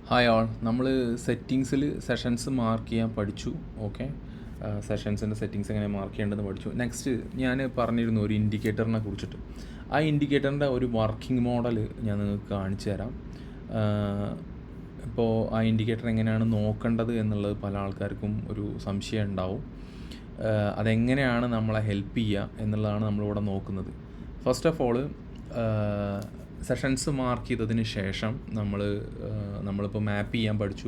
Hi ആൾ, നമ്മൾ സെറ്റിങ്സിൽ sessions mark ചെയ്യാൻ പഠിച്ചു. ഓക്കെ, സെഷൻസിൻ്റെ സെറ്റിങ്സ് എങ്ങനെ മാർക്ക് ചെയ്യേണ്ടതെന്ന് പഠിച്ചു. നെക്സ്റ്റ് ഞാൻ പറഞ്ഞിരുന്നു ഒരു ഇൻഡിക്കേറ്ററിനെ കുറിച്ചിട്ട്. ആ ഇൻഡിക്കേറ്ററിൻ്റെ ഒരു വർക്കിംഗ് മോഡൽ ഞാൻ നിങ്ങൾക്ക് കാണിച്ചു തരാം. ഇപ്പോൾ ആ ഇൻഡിക്കേറ്റർ എങ്ങനെയാണ് നോക്കേണ്ടത് എന്നുള്ളത് പല ആൾക്കാർക്കും ഒരു സംശയം ഉണ്ടാവും. അതെങ്ങനെയാണ് നമ്മളെ ഹെൽപ്പ് ചെയ്യുക എന്നുള്ളതാണ് നമ്മളിവിടെ നോക്കുന്നത്. First of all, sessions mark ചെയ്തതിന് ശേഷം നമ്മളിപ്പോൾ മാപ്പ് ചെയ്യാൻ പഠിച്ചു.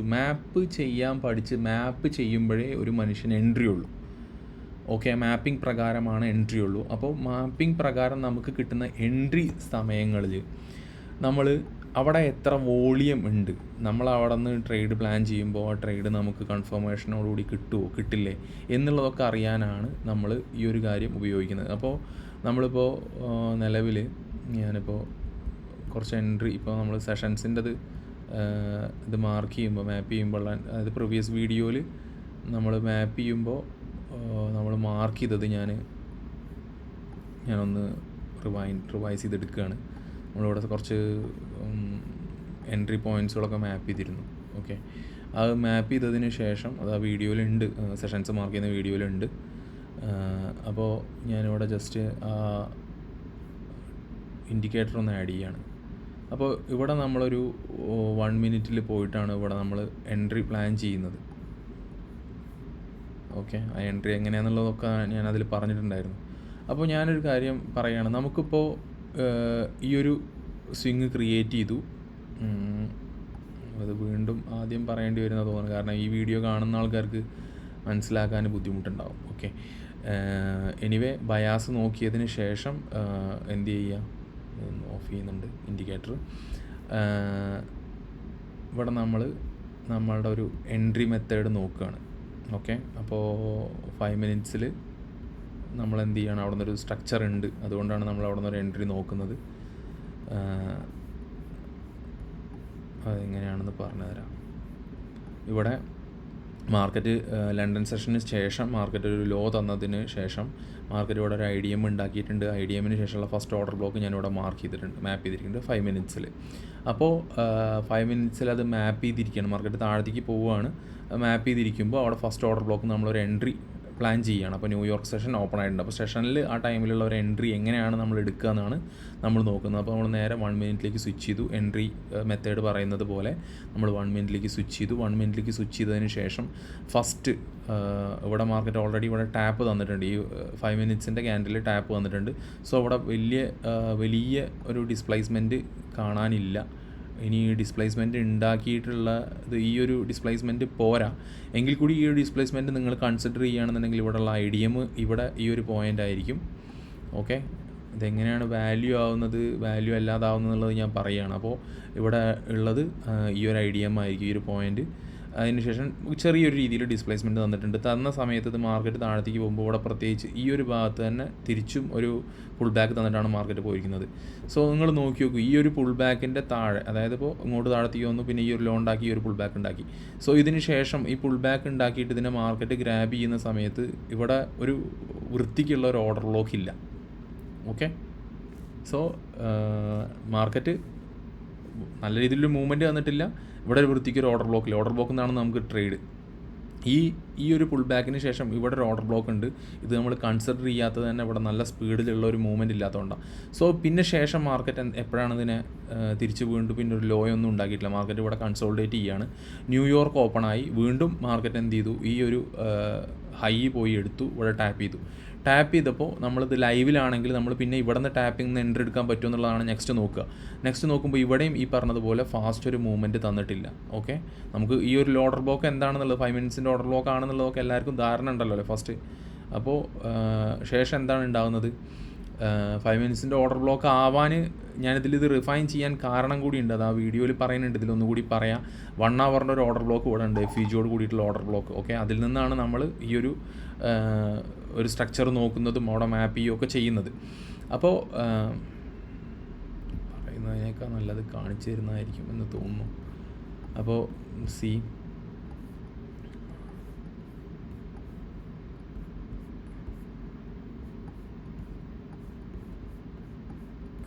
മാപ്പ് ചെയ്യുമ്പോഴേ ഒരു മനുഷ്യന് എൻട്രി ഉള്ളൂ. ഓക്കെ, മാപ്പിംഗ് പ്രകാരമാണ് എൻട്രി ഉള്ളൂ. അപ്പോൾ മാപ്പിംഗ് പ്രകാരം നമുക്ക് കിട്ടുന്ന എൻട്രി സമയങ്ങളിൽ നമ്മൾ അവിടെ എത്ര വോളിയം ഉണ്ട്, നമ്മൾ അവിടെ നിന്ന് ട്രേഡ് പ്ലാൻ ചെയ്യുമ്പോൾ ആ ട്രേഡ് നമുക്ക് കൺഫർമേഷനോടുകൂടി കിട്ടുമോ കിട്ടില്ലേ എന്നുള്ളതൊക്കെ അറിയാനാണ് നമ്മൾ ഈ ഒരു കാര്യം ഉപയോഗിക്കുന്നത്. അപ്പോൾ നമ്മളിപ്പോൾ നിലവിൽ ഞാനിപ്പോൾ കുറച്ച് എൻട്രി ഇപ്പോൾ നമ്മൾ സെഷൻസിൻ്റെത് ഇത് മാർക്ക് ചെയ്യുമ്പോൾ മാപ്പ് ചെയ്യുമ്പോൾ, അതായത് പ്രീവിയസ് വീഡിയോയിൽ നമ്മൾ മാപ്പ് ചെയ്യുമ്പോൾ നമ്മൾ മാർക്ക് ചെയ്തത് ഞാനൊന്ന് റിവൈസ് ചെയ്തെടുക്കുകയാണ്. നമ്മളിവിടെ കുറച്ച് എൻട്രി പോയിൻറ്റ്സുകളൊക്കെ മാപ്പ് ചെയ്തിരുന്നു. ഓക്കെ, അത് മാപ്പ് ചെയ്തതിന് ശേഷം അത് ആ വീഡിയോയിലുണ്ട്, സെഷൻസ് മാർക്ക് ചെയ്യുന്ന വീഡിയോയിലുണ്ട്. അപ്പോൾ ഞാനിവിടെ ജസ്റ്റ് ആ ഇൻഡിക്കേറ്റർ ഒന്ന് ആഡ് ചെയ്യാണ്. അപ്പോൾ ഇവിടെ നമ്മളൊരു 1 മിനിറ്റിൽ പോയിട്ടാണ് ഇവിടെ നമ്മൾ എൻട്രി പ്ലാൻ ചെയ്യുന്നത്. ഓക്കെ, ആ എൻട്രി എങ്ങനെയാണെന്നുള്ളതൊക്കെ ഞാനതിൽ പറഞ്ഞിട്ടുണ്ടായിരുന്നു. അപ്പോൾ ഞാനൊരു കാര്യം പറയുകയാണ്, നമുക്കിപ്പോൾ ഈ ഒരു സ്വിങ് ക്രിയേറ്റ് ചെയ്തു. അത് വീണ്ടും ആദ്യം പറയേണ്ടി വരുന്ന തോന്നുന്നു, കാരണം ഈ വീഡിയോ കാണുന്ന ആൾക്കാർക്ക് മനസ്സിലാക്കാൻ ബുദ്ധിമുട്ടുണ്ടാവും. ഓക്കെ, എനിവേ ബയാസ് നോക്കിയതിന് ശേഷം എന്ത് ചെയ്യുക, ഓഫ് ചെയ്യുന്നുണ്ട് ഇൻഡിക്കേറ്റർ. ഇവിടെ നമ്മളുടെ ഒരു എൻട്രി മെത്തേഡ് നോക്കുകയാണ്. ഓക്കെ, അപ്പോൾ 5 മിനിറ്റ്സിൽ നമ്മൾ എന്ത് ചെയ്യണം, അവിടെ നിന്നൊരു സ്ട്രക്ചർ ഉണ്ട്, അതുകൊണ്ടാണ് നമ്മൾ അവിടെ നിന്നൊരു എൻട്രി നോക്കുന്നത്. അതെങ്ങനെയാണെന്ന് പറഞ്ഞുതരാം. ഇവിടെ മാർക്കറ്റ് ലണ്ടൻ സെഷന് ശേഷം മാർക്കറ്റ് ഒരു ലോ തന്നതിന് ശേഷം മാർക്കറ്റ് ഇവിടെ ഒരു IDM ഉണ്ടാക്കിയിട്ടുണ്ട്. IDMന് ശേഷമുള്ള ഫസ്റ്റ് ഓർഡർ ബ്ലോക്ക് ഞാനിവിടെ മാപ്പ് ചെയ്തിരിക്കുന്നുണ്ട് 5 മിനിറ്റ്സിൽ. അപ്പോൾ 5 മിനിറ്റ്സിൽ അത് മാപ്പ് ചെയ്തിരിക്കുകയാണ്. മാർക്കറ്റ് താഴത്തേക്ക് പോവുകയാണ്. മാപ്പ് ചെയ്തിരിക്കുമ്പോൾ അവിടെ ഫസ്റ്റ് ഓർഡർ ബ്ലോക്ക് നമ്മളൊരു എൻട്രി പ്ലാൻ ചെയ്യുകയാണ്. അപ്പോൾ ന്യൂയോർക്ക് സെഷൻ ഓപ്പൺ ആയിട്ടുണ്ട്. അപ്പോൾ സെഷനിൽ ആ ടൈമിലുള്ള ഒരു എൻട്രി എങ്ങനെയാണ് നമ്മൾ എടുക്കുക എന്നാണ് നമ്മൾ നോക്കുന്നത്. അപ്പോൾ നമ്മൾ നേരെ 1 മിനിറ്റിലേക്ക് സ്വിച്ച് ചെയ്തു. എൻട്രി മെത്തേഡ് പറയുന്നത് പോലെ നമ്മൾ 1 മിനിറ്റിലേക്ക് സ്വിച്ച് ചെയ്തു. 1 മിനിറ്റിലേക്ക് സ്വിച്ച് ചെയ്തതിന് ശേഷം ഫസ്റ്റ് ഇവിടെ മാർക്കറ്റ് ഓൾറെഡി ഇവിടെ ടാപ്പ് തന്നിട്ടുണ്ട്. ഈ 5 മിനിറ്റ്സിൻ്റെ ക്യാൻഡിൽ ടാപ്പ് വന്നിട്ടുണ്ട്. സോ ഇവിടെ വലിയ ഒരു ഡിസ്പ്ലേസ്മെൻറ്റ് കാണാനില്ല. ഇനി ഡിസ്പ്ലേസ്മെൻറ്റ് ഉണ്ടാക്കിയിട്ടുള്ള ഈ ഒരു ഡിസ്പ്ലേസ്മെൻറ്റ് പോരാ എങ്കിൽ കൂടി ഈ ഒരു ഡിസ്പ്ലേസ്മെൻറ്റ് നിങ്ങൾ കൺസിഡർ ചെയ്യുകയാണെന്നുണ്ടെങ്കിൽ ഇവിടെയുള്ള IDM ഇവിടെ ഈ ഒരു പോയിൻ്റ് ആയിരിക്കും. ഓക്കെ, ഇതെങ്ങനെയാണ് വാല്യൂ അല്ലാതാവുന്നത് എന്നുള്ളത് ഞാൻ പറയുകയാണ്. അപ്പോൾ ഇവിടെ ഉള്ളത് ഈ ഒരു IDM ആയിരിക്കും, ഈ ഒരു പോയിൻ്റ്. അതിനുശേഷം ചെറിയൊരു രീതിയിൽ ഡിസ്പ്ലേസ്മെൻറ്റ് തന്ന സമയത്ത് ഇത് മാർക്കറ്റ് താഴത്തേക്ക് പോകുമ്പോൾ ഇവിടെ പ്രത്യേകിച്ച് ഈ ഒരു ഭാഗത്ത് തന്നെ തിരിച്ചും ഒരു പുൾ ബാക്ക് തന്നിട്ടാണ് മാർക്കറ്റ് പോയിരിക്കുന്നത്. സോ നിങ്ങൾ നോക്കി നോക്കൂ, ഈ ഒരു പുൾ ബാക്കിൻ്റെ താഴെ, അതായത് ഇപ്പോൾ ഇങ്ങോട്ട് താഴത്തേക്ക് വന്നു, പിന്നെ ഈ ഒരു ലോ ഉണ്ടാക്കി, ഈ ഒരു പുൾ ബാക്ക് ഉണ്ടാക്കി. സോ ഇതിന് ശേഷം ഈ പുൾ ബാക്ക് ഉണ്ടാക്കിയിട്ട് ഇതിനെ മാർക്കറ്റ് ഗ്രാബ് ചെയ്യുന്ന സമയത്ത് ഇവിടെ ഒരു വൃത്തിക്കുള്ള ഒരു ഓർഡർ ബ്ലോക്ക് ഇല്ല. ഓക്കെ, സോ മാർക്കറ്റ് നല്ല രീതിയിലൊരു മൂവ്മെൻറ്റ് വന്നിട്ടില്ല. ഇവിടെ ഒരു വൃത്തിക്കൊരു ഓർഡർ ബ്ലോക്ക് എന്നാണ് നമുക്ക് ട്രേഡ്. ഈ ഒരു പുൾ ബാക്കിന് ശേഷം ഇവിടെ ഒരു ഓർഡർ ബ്ലോക്ക് ഉണ്ട്. ഇത് നമ്മൾ കൺസിഡർ ചെയ്യാത്തത് തന്നെ ഇവിടെ നല്ല സ്പീഡിലുള്ള ഒരു മൂവ്മെൻറ്റ് ഇല്ലാത്തതുകൊണ്ടാണ്. സോ പിന്നെ ശേഷം മാർക്കറ്റ് എപ്പോഴാണ് ഇതിനെ തിരിച്ച് വീണ്ടും പിന്നെ ഒരു ലോ ഒന്നും ഉണ്ടാക്കിയിട്ടില്ല. മാർക്കറ്റ് ഇവിടെ കൺസോൾഡേറ്റ് ചെയ്യുകയാണ്. ന്യൂയോർക്ക് ഓപ്പണായി, വീണ്ടും മാർക്കറ്റ് എന്ത് ചെയ്തു, ഈ ഒരു ഹൈ പോയി എടുത്തു, ഇവിടെ ടാപ്പ് ചെയ്തപ്പോൾ നമ്മളിത് ലൈവിലാണെങ്കിൽ നമ്മൾ പിന്നെ ഇവിടെ നിന്ന് ടാപ്പിംഗ് നിന്ന് എൻട്രി എടുക്കാൻ പറ്റുമോ എന്നുള്ളതാണ് നെക്സ്റ്റ് നോക്കുമ്പോൾ ഇവിടെയും ഈ പറഞ്ഞതുപോലെ ഫാസ്റ്റ് ഒരു മൂവ്മെൻറ്റ് തന്നിട്ടില്ല. ഓക്കെ, നമുക്ക് ഈ ഒരു ഓർഡർ ബ്ലോക്ക് എന്താണെന്നുള്ളത് 5 മിനിറ്റ്സിൻ്റെ ഓർഡർ ബ്ലോക്ക് ആണെന്നുള്ളതൊക്കെ എല്ലാവർക്കും ധാരണ ഉണ്ടല്ലോ അല്ലേ ഫസ്റ്റ്. അപ്പോൾ ശേഷം എന്താണ് ഉണ്ടാകുന്നത്, 5 മിനിറ്റ്സിൻ്റെ ഓർഡർ ബ്ലോക്ക് ആവാൻ ഇത് റിഫൈൻ ചെയ്യാൻ കാരണം കൂടിയുണ്ട്. അത് ആ വീഡിയോയിൽ പറയുന്നുണ്ട്, ഇതിലൊന്നുകൂടി പറയാം. 1 ഹവറിൻ്റെ ഒരു ഓർഡർ ബ്ലോക്ക് ഇവിടെ ഉണ്ട്, FEGയോട് കൂടിയിട്ടുള്ള ഓർഡർ ബ്ലോക്ക്. ഓക്കെ, അതിൽ നിന്നാണ് നമ്മൾ ഈ ഒരു സ്ട്രക്ചർ നോക്കുന്നതും അവിടെ മാപ്പ് ചെയ്യുകയൊക്കെ ചെയ്യുന്നത്. അപ്പോൾ പറയുന്നതിനേക്കാൾ നല്ലത് കാണിച്ചു തരുന്നതായിരിക്കും എന്ന് തോന്നുന്നു. അപ്പോൾ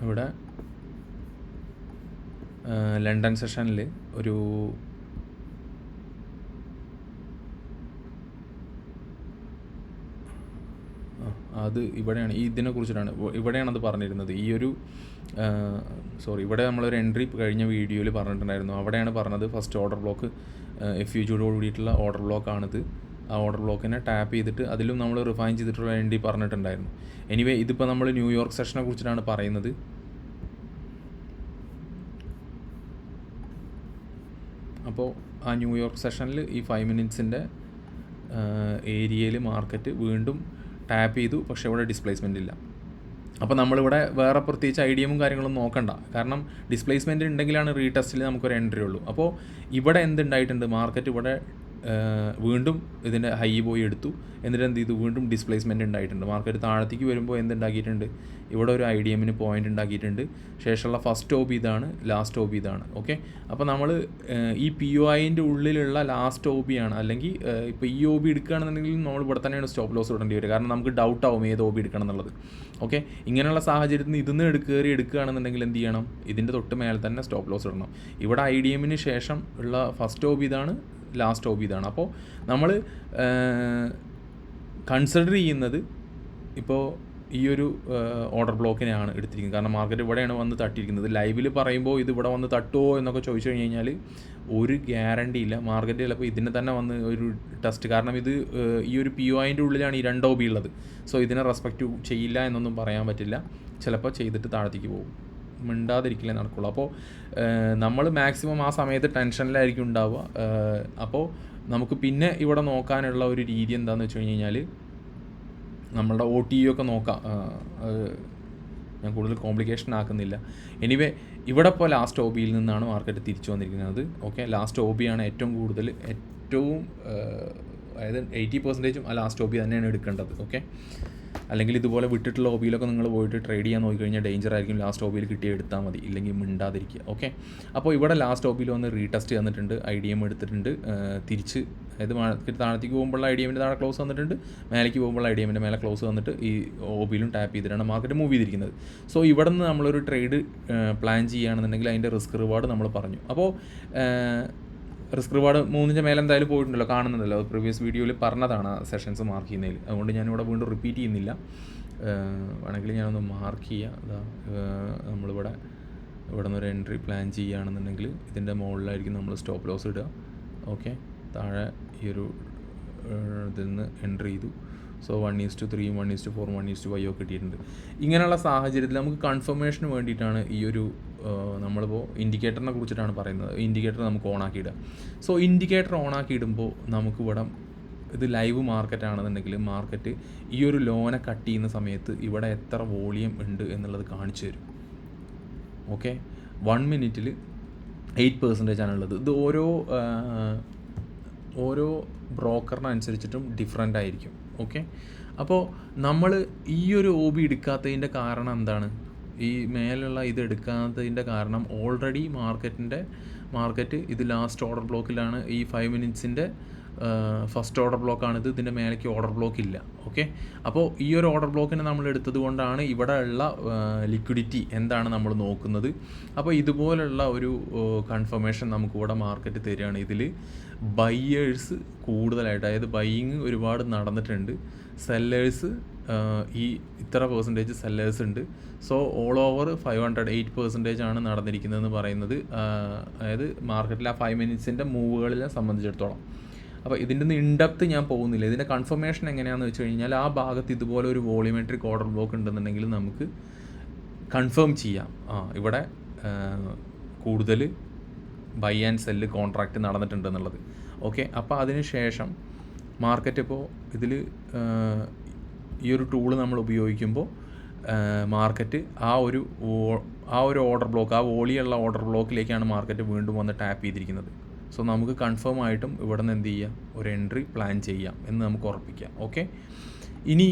ഇവിടെ ലണ്ടൻ സെഷനിൽ ഒരു അത് ഇവിടെയാണ് ഇതിനെക്കുറിച്ചിട്ടാണ് ഇവിടെയാണ് അത് പറഞ്ഞിരുന്നത്. ഇവിടെ നമ്മളൊരു എൻട്രി കഴിഞ്ഞ വീഡിയോയിൽ പറഞ്ഞിട്ടുണ്ടായിരുന്നു. അവിടെയാണ് പറഞ്ഞത് ഫസ്റ്റ് ഓർഡർ ബ്ലോക്ക് FUGയോട് കൂടിയിട്ടുള്ള ഓർഡർ ബ്ലോക്കാണിത്. ആ ഓർഡർ ബ്ലോക്കിനെ ടാപ്പ് ചെയ്തിട്ട് അതിലും നമ്മൾ റിഫൈൻ ചെയ്തിട്ടുള്ള എൻട്രി പറഞ്ഞിട്ടുണ്ടായിരുന്നു. എനിവേ ഇതിപ്പോൾ നമ്മൾ ന്യൂയോർക്ക് സെഷനെ കുറിച്ചിട്ടാണ് പറയുന്നത്. അപ്പോൾ ആ ന്യൂയോർക്ക് സെഷനിൽ ഈ 5 മിനിറ്റ്സിൻ്റെ ഏരിയയിൽ മാർക്കറ്റ് വീണ്ടും ടാപ്പ് ചെയ്തു, പക്ഷേ ഇവിടെ ഡിസ്പ്ലേസ്മെൻ്റ് ഇല്ല. അപ്പോൾ നമ്മളിവിടെ വേറെ പ്രത്യേകിച്ച് ഐഡിയയും കാര്യങ്ങളും നോക്കണ്ട, കാരണം ഡിസ്പ്ലേസ്മെൻറ്റ് ഉണ്ടെങ്കിലാണ് റീടെസ്റ്റിൽ നമുക്കൊരു എൻട്രി ഉള്ളൂ. അപ്പോൾ ഇവിടെ എന്തുണ്ടായിട്ടുണ്ട്, മാർക്കറ്റ് ഇവിടെ വീണ്ടും ഇതിൻ്റെ ഹൈ പോയി എടുത്തു, എന്നിട്ട് എന്ത് ചെയ്തു, വീണ്ടും ഡിസ്പ്ലേസ്മെൻറ്റ് ഉണ്ടായിട്ടുണ്ട്. മാർക്കറ്റ് താഴത്തേക്ക് വരുമ്പോൾ എന്തുണ്ടാക്കിയിട്ടുണ്ട്, ഇവിടെ ഒരു IDMന് പോയിൻ്റ് ഉണ്ടാക്കിയിട്ടുണ്ട്. ശേഷമുള്ള ഫസ്റ്റ് OB ഇതാണ്, ലാസ്റ്റ് OB ഇതാണ്. ഓക്കെ, അപ്പോൾ നമ്മൾ ഈ POIൻ്റെ ഉള്ളിലുള്ള ലാസ്റ്റ് OB ആണ്, അല്ലെങ്കിൽ ഇപ്പോൾ ഈ OB എടുക്കുകയാണെന്നുണ്ടെങ്കിൽ നമ്മൾ ഇവിടെ തന്നെയാണ് സ്റ്റോപ്പ് ലോസ് ഇടേണ്ടി വരിക, കാരണം നമുക്ക് ഡൗട്ട് ആവും ഏത് OB എടുക്കണം എന്നുള്ളത്. ഓക്കെ, ഇങ്ങനെയുള്ള സാഹചര്യത്തിൽ ഇതിന്ന് എടുക്കുകയാണെന്നുണ്ടെങ്കിൽ എന്ത് ചെയ്യണം, ഇതിൻ്റെ തൊട്ട് മേലെ തന്നെ സ്റ്റോപ്പ് ലോസ് ഇടണം. ഇവിടെ IDMന് ശേഷം ഉള്ള ഫസ്റ്റ് OB ഇതാണ്, ലാസ്റ്റ് OB ഇതാണ്. അപ്പോൾ നമ്മൾ കൺസിഡർ ചെയ്യുന്നത് ഇപ്പോൾ ഈ ഒരു ഓർഡർ ബ്ലോക്കിനെയാണ് എടുത്തിരിക്കുന്നത്, കാരണം മാർക്കറ്റ് ഇവിടെയാണ് വന്ന് തട്ടിയിരിക്കുന്നത്. ലൈവിൽ പറയുമ്പോൾ ഇത് ഇവിടെ വന്ന് തട്ടുമോ എന്നൊക്കെ ചോദിച്ചു കഴിഞ്ഞ് കഴിഞ്ഞാൽ ഒരു ഗ്യാരണ്ടി ഇല്ല. മാർക്കറ്റ് ചിലപ്പോൾ ഇതിനെ തന്നെ വന്ന് ഒരു ടെസ്റ്റ്, കാരണം ഇത് ഈ ഒരു POIൻ്റെ ഉള്ളിലാണ് ഈ 2 OB ഉള്ളത്. സോ ഇതിനെ റെസ്പെക്റ്റ് ചെയ്യില്ല എന്നൊന്നും പറയാൻ പറ്റില്ല. ചിലപ്പോൾ ചെയ്തിട്ട് താഴത്തേക്ക് പോകും, മിണ്ടാതിരിക്കില്ലേ നടക്കുള്ളൂ. അപ്പോൾ നമ്മൾ മാക്സിമം ആ സമയത്ത് ടെൻഷനിലായിരിക്കും ഉണ്ടാവുക. അപ്പോൾ നമുക്ക് പിന്നെ ഇവിടെ നോക്കാനുള്ള ഒരു രീതി എന്താണെന്ന് വെച്ച് കഴിഞ്ഞ് കഴിഞ്ഞാൽ നമ്മളുടെ OTU ഒക്കെ നോക്കാം. ഞാൻ കൂടുതൽ കോംപ്ലിക്കേഷൻ ആക്കുന്നില്ല. എനിവേ ഇവിടെ ഇപ്പോൾ ലാസ്റ്റ് OBയിൽ നിന്നാണ് മാർക്കറ്റ് തിരിച്ചു വന്നിരിക്കുന്നത്. ഓക്കെ, ലാസ്റ്റ് OB ആണ് ഏറ്റവും അതായത് 80% ആ ലാസ്റ്റ് OB തന്നെയാണ് എടുക്കേണ്ടത്. ഓക്കെ, അല്ലെങ്കിൽ ഇതുപോലെ വിട്ടിട്ടുള്ള OBയിലൊക്കെ നിങ്ങൾ പോയിട്ട് ട്രേഡ് ചെയ്യാൻ നോക്കിക്കഴിഞ്ഞാൽ ഡേഞ്ചർ ആയിരിക്കും. ലാസ്റ്റ് OBയിൽ കിട്ടിയ എടുത്താൽ മതി, ഇല്ലെങ്കിൽ മിണ്ടാതിരിക്കുക. ഓക്കെ, അപ്പോൾ ഇവിടെ ലാസ്റ്റ് OBയിൽ വന്ന് റീടെസ്റ്റ് തന്നിട്ടുണ്ട്, IDM എടുത്തിട്ടുണ്ട്. തിരിച്ച് അതായത് മാർക്കറ്റ് താഴത്തേക്ക് പോകുമ്പോൾ IDMൻ്റെ താഴെ ക്ലോസ് വന്നിട്ടുണ്ട്, മേലേക്ക് പോകുമ്പോൾ IDMൻ്റെ മേലെ ക്ലോസ് വന്നിട്ട് ഈ OBയിലും ടാപ്പ് ചെയ്തിട്ടാണ് മാർക്കറ്റ് മൂവ് ചെയ്തിരിക്കുന്നത്. സോ ഇവിടെ നിന്ന് നമ്മളൊരു ട്രേഡ് പ്ലാൻ ചെയ്യുകയാണെന്നുണ്ടെങ്കിൽ അതിൻ്റെ റിസ്ക് റിവാർഡ് നമ്മൾ പറഞ്ഞു. അപ്പോൾ റിസ്ക് റിവാർഡ് 3ൻ്റെ മേലെ എന്തായാലും പോയിട്ടുണ്ടല്ലോ, കാണുന്നുണ്ടല്ലോ, പ്രീവിയസ് വീഡിയോയിൽ പറഞ്ഞതാണ് സെഷൻസ് മാർക്ക് ചെയ്യുന്നതിൽ. അതുകൊണ്ട് ഞാനിവിടെ വീണ്ടും റിപ്പീറ്റ് ചെയ്യുന്നില്ല. വേണമെങ്കിൽ ഞാനൊന്ന് മാർക്ക് ചെയ്യാം. നമ്മളിവിടെ നിന്നൊരു എൻട്രി പ്ലാൻ ചെയ്യുകയാണെന്നുണ്ടെങ്കിൽ ഇതിൻ്റെ മുകളിലായിരിക്കും നമ്മൾ സ്റ്റോപ്പ് ലോസ് ഇടുക. ഓക്കെ, താഴെ ഈ ഒരു ഇതിൽ നിന്ന് എൻട്രി ചെയ്തു. സോ 1:3, 1:4, 1:5 ഒക്കെ കിട്ടിയിട്ടുണ്ട്. ഇങ്ങനെയുള്ള സാഹചര്യത്തിൽ നമുക്ക് കൺഫർമേഷന് വേണ്ടിയിട്ടാണ് ഈ ഒരു നമ്മളിപ്പോൾ ഇൻഡിക്കേറ്ററിനെ കുറിച്ചിട്ടാണ് പറയുന്നത്. ഇൻഡിക്കേറ്റർ നമുക്ക് ഓണാക്കിയിടുക. സോ ഇൻഡിക്കേറ്റർ ഓണാക്കിയിടുമ്പോൾ നമുക്ക് ഇവിടെ ഇത് ലൈവ് മാർക്കറ്റ് ആണെന്നുണ്ടെങ്കിൽ മാർക്കറ്റ് ഈ ഒരു ലോനെ കട്ട് ചെയ്യുന്ന സമയത്ത് ഇവിടെ എത്ര വോളിയം ഉണ്ട് എന്നുള്ളത് കാണിച്ചു തരും. ഓക്കെ, 1 മിനിറ്റിൽ 8% ആണുള്ളത്. ഇത് ഓരോ ബ്രോക്കറിനനുസരിച്ചിട്ടും ഡിഫറെൻ്റ് ആയിരിക്കും. ഓക്കെ, അപ്പോൾ നമ്മൾ ഈ ഒരു OB എടുക്കാത്തതിൻ്റെ കാരണം എന്താണ്, ഈ മേലുള്ള ഇത് എടുക്കാത്തതിൻ്റെ കാരണം ഓൾറെഡി മാർക്കറ്റ് ഇത് ലാസ്റ്റ് ഓർഡർ ബ്ലോക്കിലാണ്. ഈ 5 മിനിറ്റ്സിൻ്റെ ഫസ്റ്റ് ഓർഡർ ബ്ലോക്കാണിത്, ഇതിൻ്റെ മേലേക്ക് ഓർഡർ ബ്ലോക്ക് ഇല്ല. ഓക്കെ, അപ്പോൾ ഈ ഒരു ഓർഡർ ബ്ലോക്കിനെ നമ്മൾ എടുത്തത് കൊണ്ടാണ് ഇവിടെ ഉള്ള ലിക്വിഡിറ്റി എന്താണ് നമ്മൾ നോക്കുന്നത്. അപ്പോൾ ഇതുപോലുള്ള ഒരു കൺഫർമേഷൻ നമുക്കിവിടെ മാർക്കറ്റ് തരികയാണ്. ഇതിൽ ബയ്യേഴ്സ് കൂടുതലായിട്ട്, അതായത് ബൈയിങ് ഒരുപാട് നടന്നിട്ടുണ്ട്, സെല്ലേഴ്സ് ഈ ഇത്ര % സെല്ലേഴ്സ് ഉണ്ട്. സോ ഓൾ ഓവർ 508% ആണ് നടന്നിരിക്കുന്നതെന്ന് പറയുന്നത്. അതായത് മാർക്കറ്റിൽ ആ 5 മിനിറ്റ്സിൻ്റെ മൂവുകളിലെ സംബന്ധിച്ചിടത്തോളം. അപ്പോൾ ഇതിൻ്റെ ഒന്ന് ഇൻഡെപ്ത് ഞാൻ പോകുന്നില്ല. ഇതിൻ്റെ കൺഫർമേഷൻ എങ്ങനെയാണെന്ന് വെച്ച് കഴിഞ്ഞാൽ ആ ഭാഗത്ത് ഇതുപോലെ ഒരു വോളിമെട്രിക് ഓർഡർ ബ്ലോക്ക് ഉണ്ടെന്നുണ്ടെങ്കിൽ നമുക്ക് കൺഫേം ചെയ്യാം ഇവിടെ കൂടുതൽ ബൈ ആൻഡ് സെല്ല് കോൺട്രാക്റ്റ് നടന്നിട്ടുണ്ടെന്നുള്ളത്. ഓക്കെ, അപ്പോൾ അതിന് ശേഷം മാർക്കറ്റ് ഇപ്പോൾ ഇതിൽ ഈ ഒരു ടൂള് നമ്മൾ ഉപയോഗിക്കുമ്പോൾ മാർക്കറ്റ് ആ ഒരു ഓർഡർ ബ്ലോക്ക്, ആ വോളിയുള്ള ഓർഡർ ബ്ലോക്കിലേക്കാണ് മാർക്കറ്റ് വീണ്ടും വന്ന് ടാപ്പ് ചെയ്തിരിക്കുന്നത്. സോ നമുക്ക് കൺഫേം ആയിട്ടും ഇവിടെ നിന്ന് എന്ത് ചെയ്യാം, ഒരു എൻട്രി പ്ലാൻ ചെയ്യാം എന്ന് നമുക്ക് ഉറപ്പിക്കാം. ഓക്കെ, ഇനി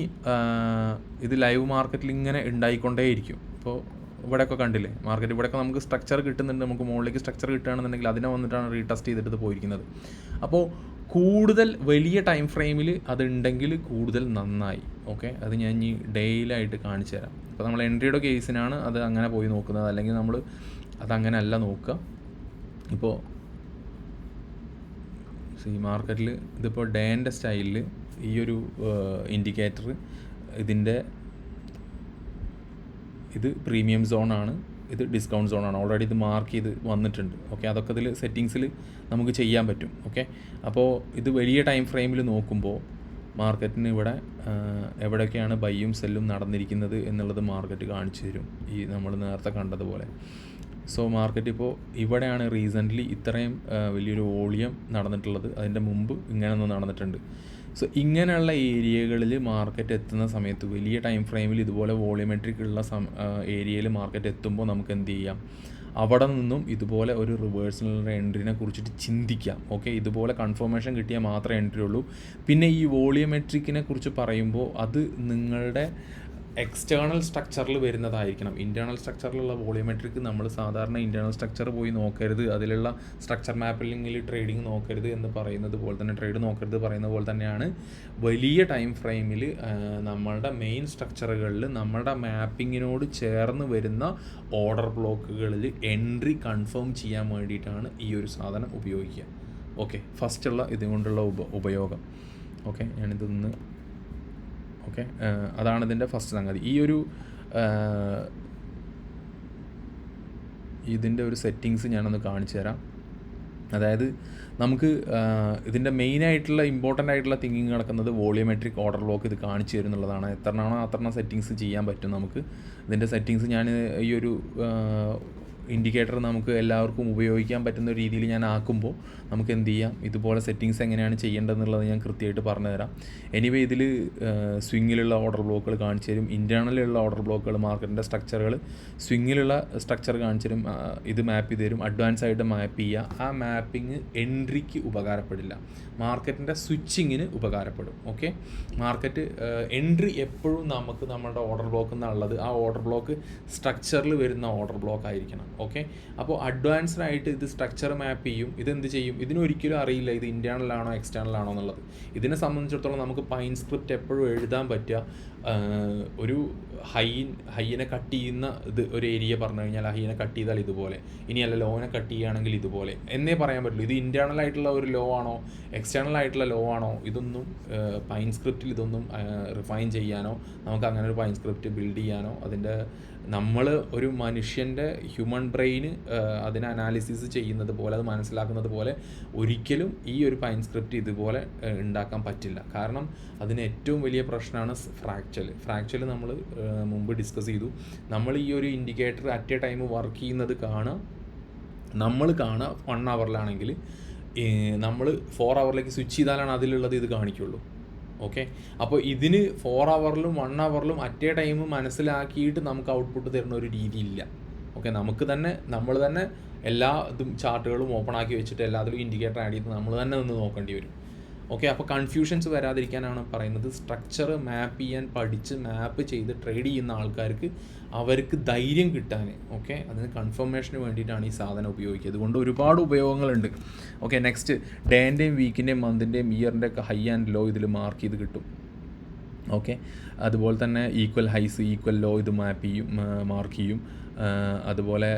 ഇത് ലൈവ് മാർക്കറ്റിൽ ഇങ്ങനെ ഉണ്ടായിക്കൊണ്ടേയിരിക്കും. ഇപ്പോൾ ഇവിടെയൊക്കെ കണ്ടില്ലേ, മാർക്കറ്റ് ഇവിടെയൊക്കെ നമുക്ക് സ്ട്രക്ചർ കിട്ടുന്നുണ്ട്. നമുക്ക് മുകളിലേക്ക് സ്ട്രക്ചർ കിട്ടുകയാണെന്നുണ്ടെങ്കിൽ അതിനെ വന്നിട്ടാണ് റീടെസ്റ്റ് ചെയ്തിട്ട് പോയിരിക്കുന്നത്. അപ്പോൾ കൂടുതൽ വലിയ ടൈം ഫ്രെയിമിൽ അതുണ്ടെങ്കിൽ കൂടുതൽ നന്നായി. ഓക്കെ, അത് ഞാൻ ഇനി ഡെയിലായിട്ട് കാണിച്ചു തരാം. ഇപ്പോൾ നമ്മൾ എൻട്രിയുടെ കേസിനാണ് അത് അങ്ങനെ പോയി നോക്കുന്നത്, അല്ലെങ്കിൽ നമ്മൾ അതങ്ങനെ അല്ല നോക്കുക. ഇപ്പോൾ ഈ മാർക്കറ്റിൽ ഇതിപ്പോൾ ഡേൻ്റെ സ്റ്റൈലിൽ ഈ ഒരു ഇൻഡിക്കേറ്റർ ഇത് പ്രീമിയം സോണാണ്, ഇത് ഡിസ്കൗണ്ട് സോണാണ്. ഓൾറെഡി ഇത് മാർക്ക് ചെയ്ത് വന്നിട്ടുണ്ട്. ഓക്കെ, അതൊക്കെ ഇതിൽ സെറ്റിങ്സിൽ നമുക്ക് ചെയ്യാൻ പറ്റും. ഓക്കെ, അപ്പോൾ ഇത് വലിയ ടൈം ഫ്രെയിമിൽ നോക്കുമ്പോൾ മാർക്കറ്റിന് ഇവിടെ എവിടെയൊക്കെയാണ് ബൈയും സെല്ലും നടന്നിരിക്കുന്നത് എന്നുള്ളത് മാർക്കറ്റ് കാണിച്ചു തരും, ഈ നമ്മൾ നേരത്തെ കണ്ടതുപോലെ. സോ മാർക്കറ്റ് ഇപ്പോൾ ഇവിടെയാണ് റീസെൻ്റ്ലി ഇത്രയും വലിയൊരു വോളിയം നടന്നിട്ടുള്ളത്. അതിൻ്റെ മുമ്പ് ഇങ്ങനെയൊന്നും നടന്നിട്ടുണ്ട്. സോ ഇങ്ങനെയുള്ള ഏരിയകളിൽ മാർക്കറ്റ് എത്തുന്ന സമയത്ത് വലിയ ടൈം ഫ്രെയിമിൽ ഇതുപോലെ വോളിയോമെട്രിക് ഉള്ള ഏരിയയിൽ മാർക്കറ്റ് എത്തുമ്പോൾ നമുക്ക് എന്ത് ചെയ്യാം, അവിടെ നിന്നും ഇതുപോലെ ഒരു റിവേഴ്സൽ എൻട്രിനെ കുറിച്ചിട്ട് ചിന്തിക്കാം. ഓക്കെ, ഇതുപോലെ കൺഫർമേഷൻ കിട്ടിയാൽ മാത്രമേ എൻട്രി ഉള്ളൂ. പിന്നെ ഈ വോളിയോമെട്രിക്കിനെ കുറിച്ച് പറയുമ്പോൾ അത് നിങ്ങളുടെ എക്സ്റ്റേണൽ സ്ട്രക്ചറിൽ വരുന്നതായിരിക്കണം. ഇൻറ്റേർണൽ സ്ട്രക്ചറിലുള്ള വോളിയോമെട്രിക് നമ്മൾ സാധാരണ ഇൻറ്റേർണൽ സ്ട്രക്ചർ പോയി നോക്കരുത്, അതിലുള്ള സ്ട്രക്ചർ മാപ്പില്ലെങ്കിൽ ട്രേഡിങ് നോക്കരുത് എന്ന് പറയുന്നത് പോലെ തന്നെ, ട്രേഡ് നോക്കരുത് പറയുന്ന പോലെ തന്നെയാണ് വലിയ ടൈം ഫ്രെയിമിൽ നമ്മളുടെ മെയിൻ സ്ട്രക്ചറുകളിൽ നമ്മളുടെ മാപ്പിങ്ങിനോട് ചേർന്ന് വരുന്ന ഓർഡർ ബ്ലോക്കുകളിൽ എൻട്രി കൺഫേം ചെയ്യാൻ വേണ്ടിയിട്ടാണ് ഈ ഒരു സാധനം ഉപയോഗിക്കുക. ഓക്കെ, ഫസ്റ്റുള്ള ഇതുകൊണ്ടുള്ള ഉപയോഗം. ഓക്കെ, ഞാനിതൊന്ന് ഓക്കെ, അതാണ് ഇതിൻ്റെ ഫസ്റ്റ് സംഗതി. ഇതിൻ്റെ ഒരു സെറ്റിങ്സ് ഞാനൊന്ന് കാണിച്ചു തരാം. അതായത് നമുക്ക് ഇതിൻ്റെ മെയിനായിട്ടുള്ള ഇമ്പോർട്ടൻ്റ് ആയിട്ടുള്ള തിങ്കിങ് നടക്കുന്നത് വോളിയോമെട്രിക് ഓർഡർ ബ്ലോക്ക് ഇത് കാണിച്ചു തരും എന്നുള്ളതാണ്. എത്രയാണോ അത്ര സെറ്റിങ്സ് ചെയ്യാൻ പറ്റും നമുക്ക്. ഇതിൻ്റെ സെറ്റിങ്സ് ഞാൻ ഈ ഒരു ഇൻഡിക്കേറ്റർ നമുക്ക് എല്ലാവർക്കും ഉപയോഗിക്കാൻ പറ്റുന്ന രീതിയിൽ ഞാൻ ആക്കുമ്പോൾ നമുക്ക് എന്ത് ചെയ്യാം, ഇതുപോലെ സെറ്റിങ്സ് എങ്ങനെയാണ് ചെയ്യേണ്ടതെന്നുള്ളത് ഞാൻ കൃത്യമായിട്ട് പറഞ്ഞു തരാം. എനിവേ ഇതിൽ സ്വിങ്ങിലുള്ള ഓർഡർ ബ്ലോക്കുകൾ കാണിച്ചു തരും, ഇൻറ്റേർണലിലുള്ള ഓർഡർ ബ്ലോക്കുകൾ, മാർക്കറ്റിൻ്റെ സ്ട്രക്ചറുകൾ, സ്വിങ്ങിലുള്ള സ്ട്രക്ചർ കാണിച്ചു തരും, ഇത് മാപ്പ് ചെയ്ത് തരും, അഡ്വാൻസ് ആയിട്ട് മാപ്പ് ചെയ്യുക. ആ മാപ്പിംഗ് എൻട്രിക്ക് ഉപകാരപ്പെടില്ല, മാർക്കറ്റിൻ്റെ സ്വിച്ചിങ്ങിന് ഉപകാരപ്പെടും. ഓക്കെ, മാർക്കറ്റ് എൻട്രി എപ്പോഴും നമുക്ക് നമ്മുടെ ഓർഡർ ബ്ലോക്ക് എന്നുള്ളത് ആ ഓർഡർ ബ്ലോക്ക് സ്ട്രക്ചറിൽ വരുന്ന ഓർഡർ ബ്ലോക്ക് ആയിരിക്കണം. ഓക്കെ, അപ്പോൾ അഡ്വാൻസ്ഡ് ആയിട്ട് ഇത് സ്ട്രക്ചർ മാപ്പ് ചെയ്യും. ഇതെന്ത് ചെയ്യും, ഇതിനൊരിക്കലും അറിയില്ല ഇത് ഇൻറ്റേർണൽ ആണോ എക്സ്റ്റേണൽ ആണോ എന്നുള്ളത്. ഇതിനെ സംബന്ധിച്ചിടത്തോളം നമുക്ക് പൈൻ സ്ക്രിപ്റ്റ് എപ്പോഴും എഴുതാൻ പറ്റുക ഒരു ഹൈയിനെ കട്ട് ചെയ്യുന്ന ഇത് ഒരു ഏരിയ പറഞ്ഞു കഴിഞ്ഞാൽ ഹൈയിനെ കട്ട് ചെയ്താൽ ഇതുപോലെ, ഇനിയല്ല ലോനെ കട്ട് ചെയ്യുകയാണെങ്കിൽ ഇതുപോലെ എന്നേ പറയാൻ പറ്റുള്ളൂ. ഇത് ഇൻറ്റേർണൽ ആയിട്ടുള്ള ഒരു ലോ ആണോ എക്സ്റ്റേണൽ ആയിട്ടുള്ള ലോ ആണോ, ഇതൊന്നും പൈൻ സ്ക്രിപ്റ്റിൽ ഇതൊന്നും റിഫൈൻ ചെയ്യാനോ നമുക്ക് അങ്ങനെ ഒരു പൈൻ സ്ക്രിപ്റ്റ് ബിൽഡ് ചെയ്യാനോ അതിൻ്റെ നമ്മൾ ഒരു മനുഷ്യൻ്റെ ഹ്യൂമൻ ബ്രെയിന് അതിനെ അനാലിസിസ് ചെയ്യുന്നത് പോലെ അത് മനസ്സിലാക്കുന്നത് പോലെ ഒരിക്കലും ഈ ഒരു പൈൻ സ്ക്രിപ്റ്റ് ഇതുപോലെ ഉണ്ടാക്കാൻ പറ്റില്ല. കാരണം അതിന് ഏറ്റവും വലിയ പ്രശ്നമാണ് ഫ്രാക്ചൽ നമ്മൾ മുമ്പ് ഡിസ്കസ് ചെയ്തു. നമ്മൾ ഈ ഒരു indicator at A time work ചെയ്യുന്നത് നമ്മൾ കാണുക 1 hourലാണെങ്കിൽ നമ്മൾ 4 hourലേക്ക് സ്വിച്ച് ചെയ്താലാണ് അതിലുള്ളത് ഇത് കാണിക്കുള്ളൂ. ഓക്കെ, അപ്പോൾ ഇതിന് 4 hourലും 1 hourലും അറ്റ് എ ടൈം മനസ്സിലാക്കിയിട്ട് നമുക്ക് ഔട്ട്പുട്ട് തരുന്ന ഒരു രീതിയില്ല. ഓക്കെ, നമ്മൾ തന്നെ എല്ലാ ഇതും ചാർട്ടുകളും ഓപ്പൺ ആക്കി വെച്ചിട്ട് എല്ലാത്തിലും ഇൻഡിക്കേറ്റർ ആഡ് ചെയ്ത് നമ്മൾ തന്നെ നിന്ന് നോക്കേണ്ടി വരും. ഓക്കെ, അപ്പോൾ കൺഫ്യൂഷൻസ് വരാതിരിക്കാനാണ് പറയുന്നത്. സ്ട്രക്ചർ മാപ്പ് ചെയ്യാൻ പഠിച്ച് മാപ്പ് ചെയ്ത് ട്രേഡ് ചെയ്യുന്ന ആൾക്കാർക്ക് അവർക്ക് ധൈര്യം കിട്ടാൻ, ഓക്കെ, അതിന് കൺഫർമേഷന് വേണ്ടിയിട്ടാണ് ഈ സാധനം ഉപയോഗിക്കുക. അതുകൊണ്ട് ഒരുപാട് ഉപയോഗങ്ങളുണ്ട്. ഓക്കെ, നെക്സ്റ്റ് ഡേൻ്റെയും വീക്കിൻ്റെയും മന്തിൻ്റെയും ഇയറിൻ്റെ ഒക്കെ ഹൈ ആൻഡ് ലോ ഇതിൽ മാർക്ക് ചെയ്ത് കിട്ടും. ഓക്കെ, അതുപോലെ തന്നെ ഈക്വൽ ഹൈസ് ഈക്വൽ ലോ ഇത് മാർക്ക് ചെയ്യും. അതുപോലെ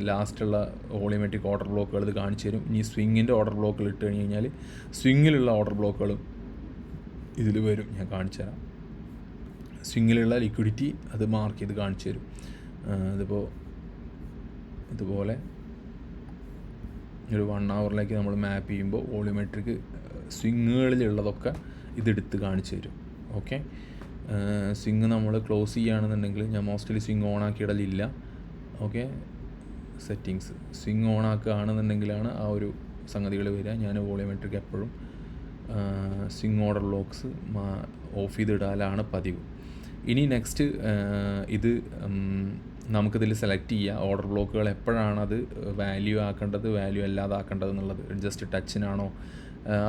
ലാസ്റ്റുള്ള വോളിയോമെട്രിക് ഓർഡർ ബ്ലോക്കുകൾ ഇത് കാണിച്ചു തരും. ഇനി സ്വിങ്ങിൻ്റെ ഓർഡർ ബ്ലോക്കുകൾ ഇട്ട് കഴിഞ്ഞാൽ സ്വിങ്ങിലുള്ള ഓർഡർ ബ്ലോക്കുകളും ഇതിൽ വരും. ഞാൻ കാണിച്ചു തരാം. സ്വിങ്ങിലുള്ള ലിക്വിഡിറ്റി അത് മാർക്ക് ചെയ്ത് കാണിച്ചു തരും. ഇതുപോലെ ഒരു 1 hourലേക്ക് നമ്മൾ മാപ്പ് ചെയ്യുമ്പോൾ വോളിയോമെട്രിക് സ്വിങ്ങുകളിലുള്ളതൊക്കെ ഇതെടുത്ത് കാണിച്ചു തരും. ഓക്കെ, സ്വിങ് നമ്മൾ ക്ലോസ് ചെയ്യുകയാണെന്നുണ്ടെങ്കിൽ ഞാൻ മോസ്റ്റ്ലി സ്വിങ് ഓൺ ആക്കിയിടലില്ല. ഓക്കെ, സെറ്റിങ്സ് സ്വിങ് ഓൺ ആക്കുകയാണെന്നുണ്ടെങ്കിലാണ് ആ ഒരു സംഗതികൾ വരിക. ഞാൻ വോളിയോമെട്രിക് എപ്പോഴും സ്വിങ് ഓർഡർ ബ്ലോക്സ് ഓഫ് ചെയ്തിടാനാണ് പതിവ്. ഇനി നെക്സ്റ്റ് ഇത് നമുക്കിതിൽ സെലക്ട് ചെയ്യുക ഓർഡർ ബ്ലോക്കുകൾ എപ്പോഴാണ് അത് വാല്യൂ ആക്കേണ്ടത് വാല്യൂ അല്ലാതാക്കേണ്ടത് എന്നുള്ളത്. ജസ്റ്റ് ടച്ചിനാണോ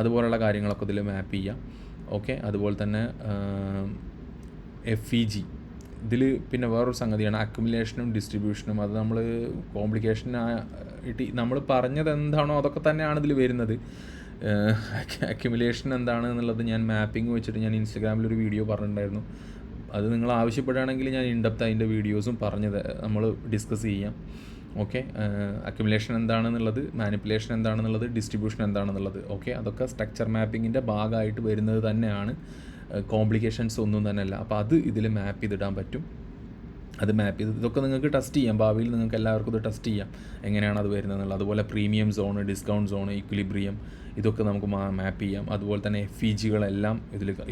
അതുപോലെയുള്ള കാര്യങ്ങളൊക്കെ ഇതിൽ മാപ്പ് ചെയ്യാം. ഓക്കെ, അതുപോലെ തന്നെ FEG ഇതിൽ പിന്നെ വേറൊരു സംഗതിയാണ് അക്യുമുലേഷനും ഡിസ്ട്രിബ്യൂഷനും. അത് നമ്മൾ കോംപ്ലിക്കേഷനായിട്ട് നമ്മൾ പറഞ്ഞത് എന്താണോ അതൊക്കെ തന്നെയാണ് ഇതിൽ വരുന്നത്. അക്യുമുലേഷൻ എന്താണ് എന്നുള്ളത് ഞാൻ മാപ്പിംഗ് വെച്ചിട്ട് ഞാൻ ഇൻസ്റ്റഗ്രാമിലൊരു വീഡിയോ പറഞ്ഞിട്ടുണ്ടായിരുന്നു. അത് നിങ്ങൾ ആവശ്യപ്പെടുകയാണെങ്കിൽ ഞാൻ ഇൻഡെപ്ത് അതിൻ്റെ വീഡിയോസും നമ്മൾ ഡിസ്കസ് ചെയ്യാം. ഓക്കെ, അക്യുമുലേഷൻ എന്താണെന്നുള്ളത്, മാനിപ്പുലേഷൻ എന്താണെന്നുള്ളത്, ഡിസ്ട്രിബ്യൂഷൻ എന്താണെന്നുള്ളത്, ഓക്കെ, അതൊക്കെ സ്ട്രക്ചർ മാപ്പിങ്ങിൻ്റെ ഭാഗമായിട്ട് വരുന്നത് തന്നെയാണ്. കോംപ്ലിക്കേഷൻസ് ഒന്നും തന്നെ അല്ല. അപ്പോൾ അത് ഇതിൽ മാപ്പ് ചെയ്തിടാൻ പറ്റും. അത് മാപ്പ് ചെയ്ത് ഇതൊക്കെ നിങ്ങൾക്ക് ടെസ്റ്റ് ചെയ്യാം. ഭാവിയിൽ നിങ്ങൾക്ക് എല്ലാവർക്കും ഇത് ടെസ്റ്റ് ചെയ്യാം എങ്ങനെയാണ് അത് വരുന്നത് എന്നുള്ളത്. അതുപോലെ premium zone, discount zone, equilibrium ഇതൊക്കെ നമുക്ക് മാപ്പ് ചെയ്യാം. അതുപോലെ തന്നെ FEGകളെല്ലാം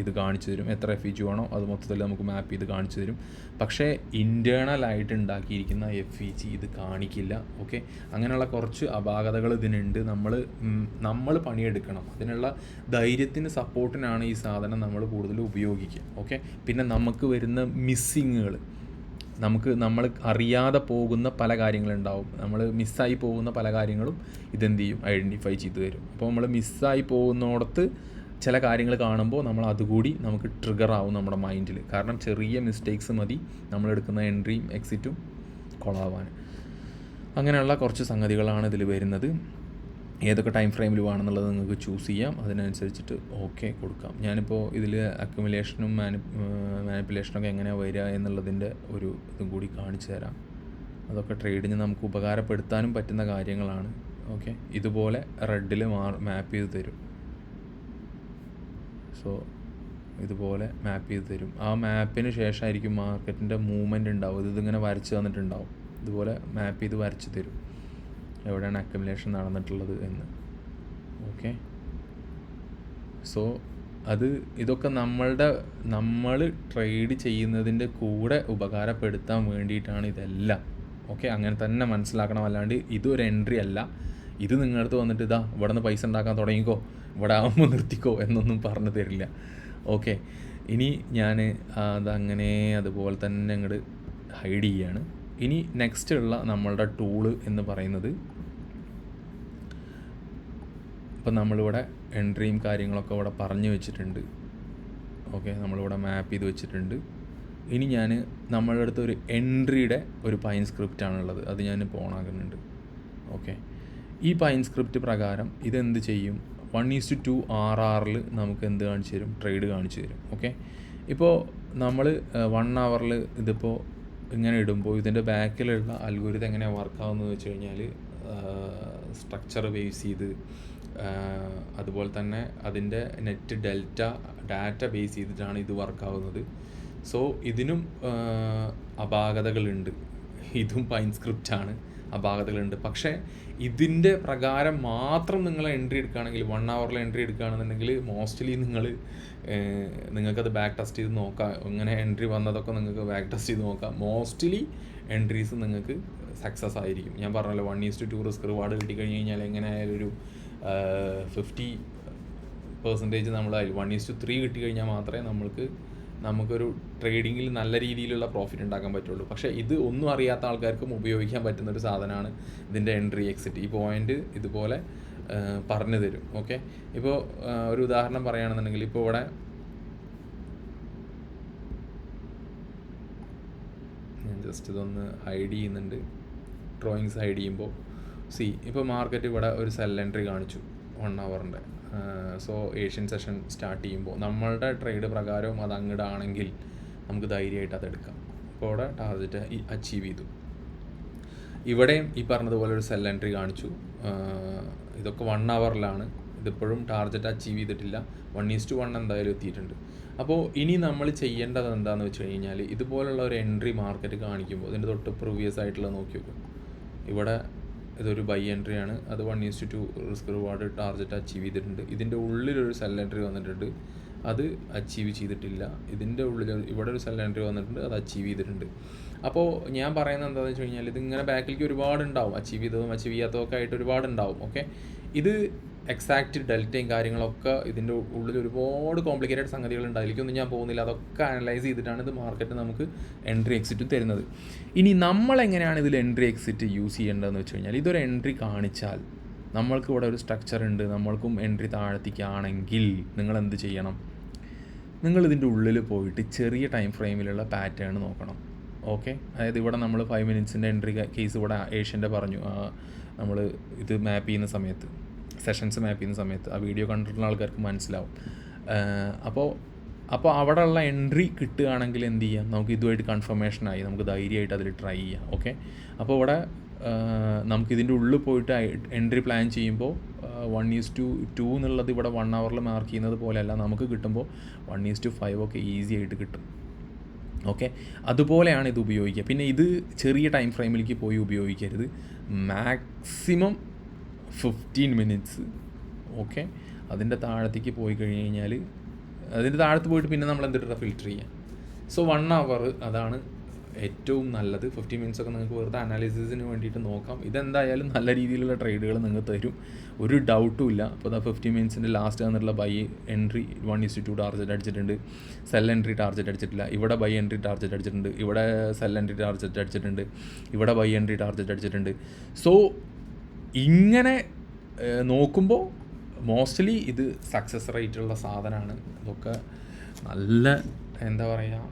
ഇത് കാണിച്ചു തരും. എത്ര FEG വേണോ അത് മൊത്തത്തിൽ നമുക്ക് മാപ്പ് ചെയ്ത് കാണിച്ചു തരും. പക്ഷേ ഇൻറ്റേർണലായിട്ട് ഉണ്ടാക്കിയിരിക്കുന്ന FEG ഇത് കാണിക്കില്ല. ഓക്കെ, അങ്ങനെയുള്ള കുറച്ച് അപാകതകൾ ഇതിനുണ്ട്. നമ്മൾ പണിയെടുക്കണം. അതിനുള്ള ധൈര്യത്തിന് സപ്പോർട്ടിനാണ് ഈ സാധനം നമ്മൾ കൂടുതൽ ഉപയോഗിക്കുക. ഓക്കെ, പിന്നെ നമുക്ക് വരുന്ന മിസ്സിങ്ങുകൾ, നമ്മൾ അറിയാതെ പോകുന്ന പല കാര്യങ്ങളുണ്ടാവും. നമ്മൾ മിസ്സായി പോകുന്ന പല കാര്യങ്ങളും ഇതെന്ത് ചെയ്യും, ഐഡൻറ്റിഫൈ ചെയ്ത് തരും. അപ്പോൾ നമ്മൾ മിസ്സായി പോകുന്നിടത്ത് ചില കാര്യങ്ങൾ കാണുമ്പോൾ അതുകൂടി നമുക്ക് ട്രിഗർ ആവും നമ്മുടെ മൈൻഡിൽ. കാരണം ചെറിയ മിസ്റ്റേക്സ് മതി നമ്മളെടുക്കുന്ന എൻട്രിയും എക്സിറ്റും കൊളാവാൻ. അങ്ങനെയുള്ള കുറച്ച് സംഗതികളാണ് ഇതിൽ വരുന്നത്. ഏതൊക്കെ ടൈം ഫ്രെയിമിൽ വേണമെന്നുള്ളത് നിങ്ങൾക്ക് ചൂസ് ചെയ്യാം. അതിനനുസരിച്ചിട്ട് ഓക്കെ കൊടുക്കാം. ഞാനിപ്പോൾ ഇതിൽ അക്യുമുലേഷനും മാനിപ്പുലേഷനൊക്കെ എങ്ങനെയാണ് വരിക എന്നുള്ളതിൻ്റെ ഒരു ഇതും കൂടി കാണിച്ചു തരാം. അതൊക്കെ ട്രേഡിന് നമുക്ക് ഉപകാരപ്പെടുത്താനും പറ്റുന്ന കാര്യങ്ങളാണ്. ഓക്കെ, ഇതുപോലെ റെഡിൽ മാപ്പ് ചെയ്ത് തരും. സോ ഇതുപോലെ മാപ്പ് ചെയ്ത് തരും. ആ മാപ്പിന് ശേഷമായിരിക്കും മാർക്കറ്റിൻ്റെ മൂവ്മെൻറ്റ് ഉണ്ടാവും. ഇതിങ്ങനെ വരച്ച് തന്നിട്ടുണ്ടാവും. ഇതുപോലെ മാപ്പ് ചെയ്ത് വരച്ച് തരും എവിടെയാണ് അക്യുമുലേഷൻ നടന്നിട്ടുള്ളത് എന്ന്. ഓക്കെ, സോ ഇതൊക്കെ നമ്മൾ ട്രേഡ് ചെയ്യുന്നതിൻ്റെ കൂടെ ഉപകാരപ്പെടുത്താൻ വേണ്ടിയിട്ടാണ് ഇതെല്ലാം. ഓക്കെ, അങ്ങനെ തന്നെ മനസ്സിലാക്കണം. അല്ലാണ്ട് ഇതൊരു എൻട്രി അല്ല. ഇത് നിങ്ങളടുത്ത് വന്നിട്ട് ഇവിടെ നിന്ന് പൈസ ഉണ്ടാക്കാൻ തുടങ്ങിക്കോ, ഇവിടെ ആകുമ്പോൾ നിർത്തിക്കോ എന്നൊന്നും പറഞ്ഞു തരില്ല. ഓക്കെ, ഇനി ഞാൻ അതങ്ങനെ അതുപോലെ തന്നെ അങ്ങോട്ട് ഹൈഡ് ചെയ്യാണ്. ഇനി നെക്സ്റ്റ് ഉള്ള നമ്മളുടെ ടൂള് എന്ന് പറയുന്നത്, ഇപ്പം നമ്മളിവിടെ എൻട്രിയും കാര്യങ്ങളൊക്കെ ഇവിടെ പറഞ്ഞു വെച്ചിട്ടുണ്ട്. ഓക്കെ, നമ്മളിവിടെ മാപ്പ് ചെയ്ത് വെച്ചിട്ടുണ്ട്. ഇനി നമ്മളുടെ അടുത്ത് ഒരു എൻട്രിയുടെ ഒരു പൈൻ സ്ക്രിപ്റ്റാണുള്ളത്. അത് ഞാനിപ്പോൾ ഓണാക്കുന്നുണ്ട്. ഓക്കെ, ഈ പൈൻ സ്ക്രിപ്റ്റ് പ്രകാരം ഇതെന്ത് ചെയ്യും, 1:2 RRൽ നമുക്ക് എന്ത് കാണിച്ചു തരും, ട്രേഡ് കാണിച്ചു തരും. ഓക്കെ, ഇപ്പോൾ നമ്മൾ 1 hourൽ ഇതിപ്പോൾ ഇങ്ങനെ ഇടുമ്പോൾ ഇതിൻ്റെ ബാക്കിലുള്ള അൽഗോരിതം എങ്ങനെയാണ് വർക്കാവുന്നത് വെച്ച് കഴിഞ്ഞാൽ, സ്ട്രക്ചർ ബേസ് ചെയ്ത്, അതുപോലെ തന്നെ അതിൻ്റെ നെറ്റ് ഡാറ്റ ബേസ് ചെയ്തിട്ടാണ് ഇത് വർക്കാവുന്നത്. സോ ഇതിനും അപാകതകളുണ്ട്. ഇതും പൈൻ സ്ക്രിപ്റ്റാണ്, അപാകതകളുണ്ട്. പക്ഷേ ഇതിൻ്റെ പ്രകാരം മാത്രം നിങ്ങൾ എൻട്രി എടുക്കുകയാണെങ്കിൽ, 1 hourൽ എൻട്രി എടുക്കുകയാണെന്നുണ്ടെങ്കിൽ മോസ്റ്റ്ലി നിങ്ങൾക്കത് ബാക്ക് ടെസ്റ്റ് ചെയ്ത് നോക്കാം. ഇങ്ങനെ എൻട്രി വന്നതൊക്കെ നിങ്ങൾക്ക് ബാക്ക് ടെസ്റ്റ് ചെയ്ത് നോക്കാം. മോസ്റ്റ്ലി എൻട്രീസ് നിങ്ങൾക്ക് സക്സസ് ആയിരിക്കും. ഞാൻ പറഞ്ഞല്ലോ 1:2 റിസ്ക് റിവാർഡ് കിട്ടിക്കഴിഞ്ഞ് കഴിഞ്ഞാൽ എങ്ങനെയായാലും ഒരു 50% നമ്മളായാലും 1:3 കിട്ടിക്കഴിഞ്ഞാൽ മാത്രമേ നമുക്കൊരു ട്രേഡിങ്ങിൽ നല്ല രീതിയിലുള്ള പ്രോഫിറ്റ് ഉണ്ടാക്കാൻ പറ്റുള്ളൂ. പക്ഷേ ഇത് ഒന്നും അറിയാത്ത ആൾക്കാർക്കും ഉപയോഗിക്കാൻ പറ്റുന്നൊരു സാധനമാണ് ഇതിൻ്റെ എൻട്രി എക്സിറ്റ്. ഈ പോയിൻ്റ് ഇതുപോലെ പറഞ്ഞു തരും. ഓക്കെ, ഇപ്പോൾ ഒരു ഉദാഹരണം പറയുകയാണെന്നുണ്ടെങ്കിൽ, ഇപ്പോൾ ഇവിടെ ഞാൻ ജസ്റ്റ് ഇതൊന്ന് ഹൈഡ് ചെയ്യുന്നുണ്ട്. ഡ്രോയിങ്സ് ഹൈഡ് ചെയ്യുമ്പോൾ ഇപ്പോൾ മാർക്കറ്റ് ഇവിടെ ഒരു സെൽ എൻട്രി കാണിച്ചു 1 hourൻ്റെ. സോ ഏഷ്യൻ സെഷൻ സ്റ്റാർട്ട് ചെയ്യുമ്പോൾ നമ്മളുടെ ട്രേഡ് പ്രകാരവും അത് അങ്ങോട്ടാണെങ്കിൽ നമുക്ക് ധൈര്യമായിട്ട് അതെടുക്കാം. അപ്പോൾ അവിടെ ടാർഗറ്റ് അച്ചീവ് ചെയ്തു. ഇവിടെയും ഈ പറഞ്ഞതുപോലെ ഒരു സെൽ എൻട്രി കാണിച്ചു. ഇതൊക്കെ 1 hourലാണ്. ഇതിപ്പോഴും ടാർഗറ്റ് അച്ചീവ് ചെയ്തിട്ടില്ല. 1:1 എന്തായാലും എത്തിയിട്ടുണ്ട്. അപ്പോൾ ഇനി നമ്മൾ ചെയ്യേണ്ടത് എന്താണെന്ന് വെച്ച് കഴിഞ്ഞാൽ, ഇതുപോലുള്ള ഒരു എൻട്രി മാർക്കറ്റ് കാണിക്കുമ്പോൾ ഇതിൻ്റെ തൊട്ട് പ്രീവിയസ് ആയിട്ടുള്ള നോക്കി നോക്കും. ഇവിടെ ഇതൊരു ബൈ എൻട്രിയാണ്. അത് 1:2 റിസ്ക് റിവാർഡ് ടാർഗറ്റ് അച്ചീവ് ചെയ്തിട്ടുണ്ട്. ഇതിൻ്റെ ഉള്ളിലൊരു സെൽ എൻട്രി വന്നിട്ടുണ്ട്, അത് അച്ചീവ് ചെയ്തിട്ടില്ല. ഇതിൻ്റെ ഉള്ളിൽ ഇവിടെ ഒരു സെൽ എൻട്രി വന്നിട്ടുണ്ട്, അത് അച്ചീവ് ചെയ്തിട്ടുണ്ട്. അപ്പോൾ ഞാൻ പറയുന്നത് എന്താണെന്ന് വെച്ച് കഴിഞ്ഞാൽ, ഇതിങ്ങനെ ബാക്കിലേക്ക് ഒരുപാടുണ്ടാവും, അച്ചീവ് ചെയ്തതും അച്ചീവ് ചെയ്യാത്തതൊക്കെ ആയിട്ട് ഒരുപാടുണ്ടാവും. ഓക്കെ, ഇത് എക്സാക്റ്റ് ഡെൽറ്റയും കാര്യങ്ങളൊക്കെ ഇതിൻ്റെ ഉള്ളിൽ ഒരുപാട് കോംപ്ലിക്കേറ്റഡ് സംഗതികളുണ്ട്. അതിലേക്കൊന്നും ഞാൻ പോകുന്നില്ല. അതൊക്കെ അനലൈസ് ചെയ്തിട്ടാണ് ഇത് മാർക്കറ്റ് നമുക്ക് എൻട്രി എക്സിറ്റും തരുന്നത്. ഇനി നമ്മളെങ്ങനെയാണ് ഇതിൽ എൻട്രി എക്സിറ്റ് യൂസ് ചെയ്യേണ്ടതെന്ന് വെച്ച് കഴിഞ്ഞാൽ, ഇതൊരു എൻട്രി കാണിച്ചാൽ നമ്മൾക്ക് ഇവിടെ ഒരു സ്ട്രക്ചർ ഉണ്ട്, നമ്മൾക്കും എൻട്രി താഴ്ത്തിക്കുകയാണെങ്കിൽ നിങ്ങൾ എന്ത് ചെയ്യണം, നിങ്ങളിതിൻ്റെ ഉള്ളിൽ പോയിട്ട് ചെറിയ ടൈം ഫ്രെയിമിലുള്ള പാറ്റേൺ നോക്കണം. ഓക്കെ, അതായത് ഇവിടെ നമ്മൾ 5 minutesൻ്റെ എൻട്രി കേസ് ഇവിടെ ഏഷ്യൻ്റെ പറഞ്ഞു. നമ്മൾ ഇത് മാപ്പ് ചെയ്യുന്ന സമയത്ത്, സെഷൻസ് മാപ്പ് ചെയ്യുന്ന സമയത്ത് ആ വീഡിയോ കണ്ടിട്ടുള്ള ആൾക്കാർക്ക് മനസ്സിലാവും. അപ്പോൾ അവിടെയുള്ള എൻട്രി കിട്ടുകയാണെങ്കിൽ എന്ത് ചെയ്യാം, നമുക്ക് ഇതുമായിട്ട് കൺഫർമേഷനായി നമുക്ക് ധൈര്യമായിട്ട് അതിൽ ട്രൈ ചെയ്യാം. ഓക്കെ, അപ്പോൾ ഇവിടെ നമുക്കിതിൻ്റെ ഉള്ളിൽ പോയിട്ട് എൻട്രി പ്ലാൻ ചെയ്യുമ്പോൾ 1:2 എന്നുള്ളത് ഇവിടെ 1 ഹവറിൽ മാർക്ക് ചെയ്യുന്നത് പോലെയല്ല, നമുക്ക് കിട്ടുമ്പോൾ 1:5 ഒക്കെ ഈസി ആയിട്ട് കിട്ടും. ഓക്കെ, അതുപോലെയാണ് ഇത് ഉപയോഗിക്കുക. പിന്നെ ഇത് ചെറിയ ടൈം ഫ്രെയിമിലേക്ക് പോയി ഉപയോഗിക്കരുത്. Maximum 15 minutes. ഓക്കെ, അതിൻ്റെ താഴത്തേക്ക് പോയി കഴിഞ്ഞ് കഴിഞ്ഞാൽ അതിൻ്റെ താഴത്ത് പോയിട്ട് പിന്നെ നമ്മൾ എന്തിട്ടാ ഫിൽറ്റർ ചെയ്യുക. സോ 1 അവർ അതാണ് ഏറ്റവും നല്ലത്. 15 മിനിറ്റ്സ് ഒക്കെ നിങ്ങൾക്ക് വെറുതെ അനാലിസിസിന് വേണ്ടിയിട്ട് നോക്കാം. ഇതെന്തായാലും നല്ല രീതിയിലുള്ള ട്രേഡുകൾ നിങ്ങൾക്ക് തരും, ഒരു ഡൗട്ടും ഇല്ല. അപ്പോൾ 15 മിനിറ്റ്സിൻ്റെ ലാസ്റ്റ് തന്നിട്ടുള്ള ബൈ എൻട്രി 1:2 ടാർജറ്റ് അടിച്ചിട്ടുണ്ട്, സെൽ എൻട്രി ടാർജറ്റ് അടിച്ചിട്ടില്ല. ഇവിടെ ബൈ എൻട്രി ടാർജറ്റ് അടിച്ചിട്ടുണ്ട്, ഇവിടെ സെൽ എൻട്രി ടാർജറ്റ് അടിച്ചിട്ടുണ്ട്, ഇവിടെ ബൈ എൻട്രി ടാർജറ്റ് അടിച്ചിട്ടുണ്ട്. സോ ഇങ്ങനെ നോക്കുമ്പോൾ മോസ്റ്റ്ലി ഇത് സക്സസ് റേറ്റുള്ള സാധനമാണ്. ഇതൊക്കെ നല്ല എന്താ പറയുക,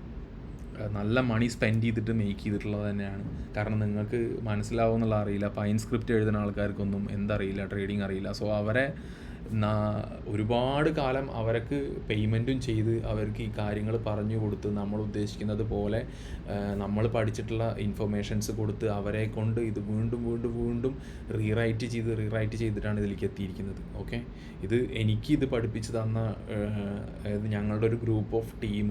നല്ല മണി സ്പെൻഡ് ചെയ്തിട്ട് മേക്ക് ചെയ്തിട്ടുള്ളത് തന്നെയാണ്. കാരണം നിങ്ങൾക്ക് മനസ്സിലാവുമെന്നുള്ള അറിയില്ല, പൈൻ സ്ക്രിപ്റ്റ് എഴുതുന്ന ആൾക്കാർക്കൊന്നും എന്തറിയില്ല, ട്രേഡിങ് അറിയില്ല. സോ അവരെ ഒരുപാട് കാലം അവർക്ക് പേയ്മെൻറ്റും ചെയ്ത് അവർക്ക് ഈ കാര്യങ്ങൾ പറഞ്ഞു കൊടുത്ത് നമ്മൾ ഉദ്ദേശിക്കുന്നത് പോലെ നമ്മൾ പഠിച്ചിട്ടുള്ള ഇൻഫർമേഷൻസ് കൊടുത്ത് അവരെ കൊണ്ട് ഇത് വീണ്ടും വീണ്ടും വീണ്ടും റീറൈറ്റ് ചെയ്തിട്ടാണ് ഇതിലേക്ക് എത്തിയിരിക്കുന്നത്. ഓക്കെ, ഇത് എനിക്കിത് പഠിപ്പിച്ച് തന്ന ഞങ്ങളുടെ ഒരു ഗ്രൂപ്പ് ഓഫ് ടീം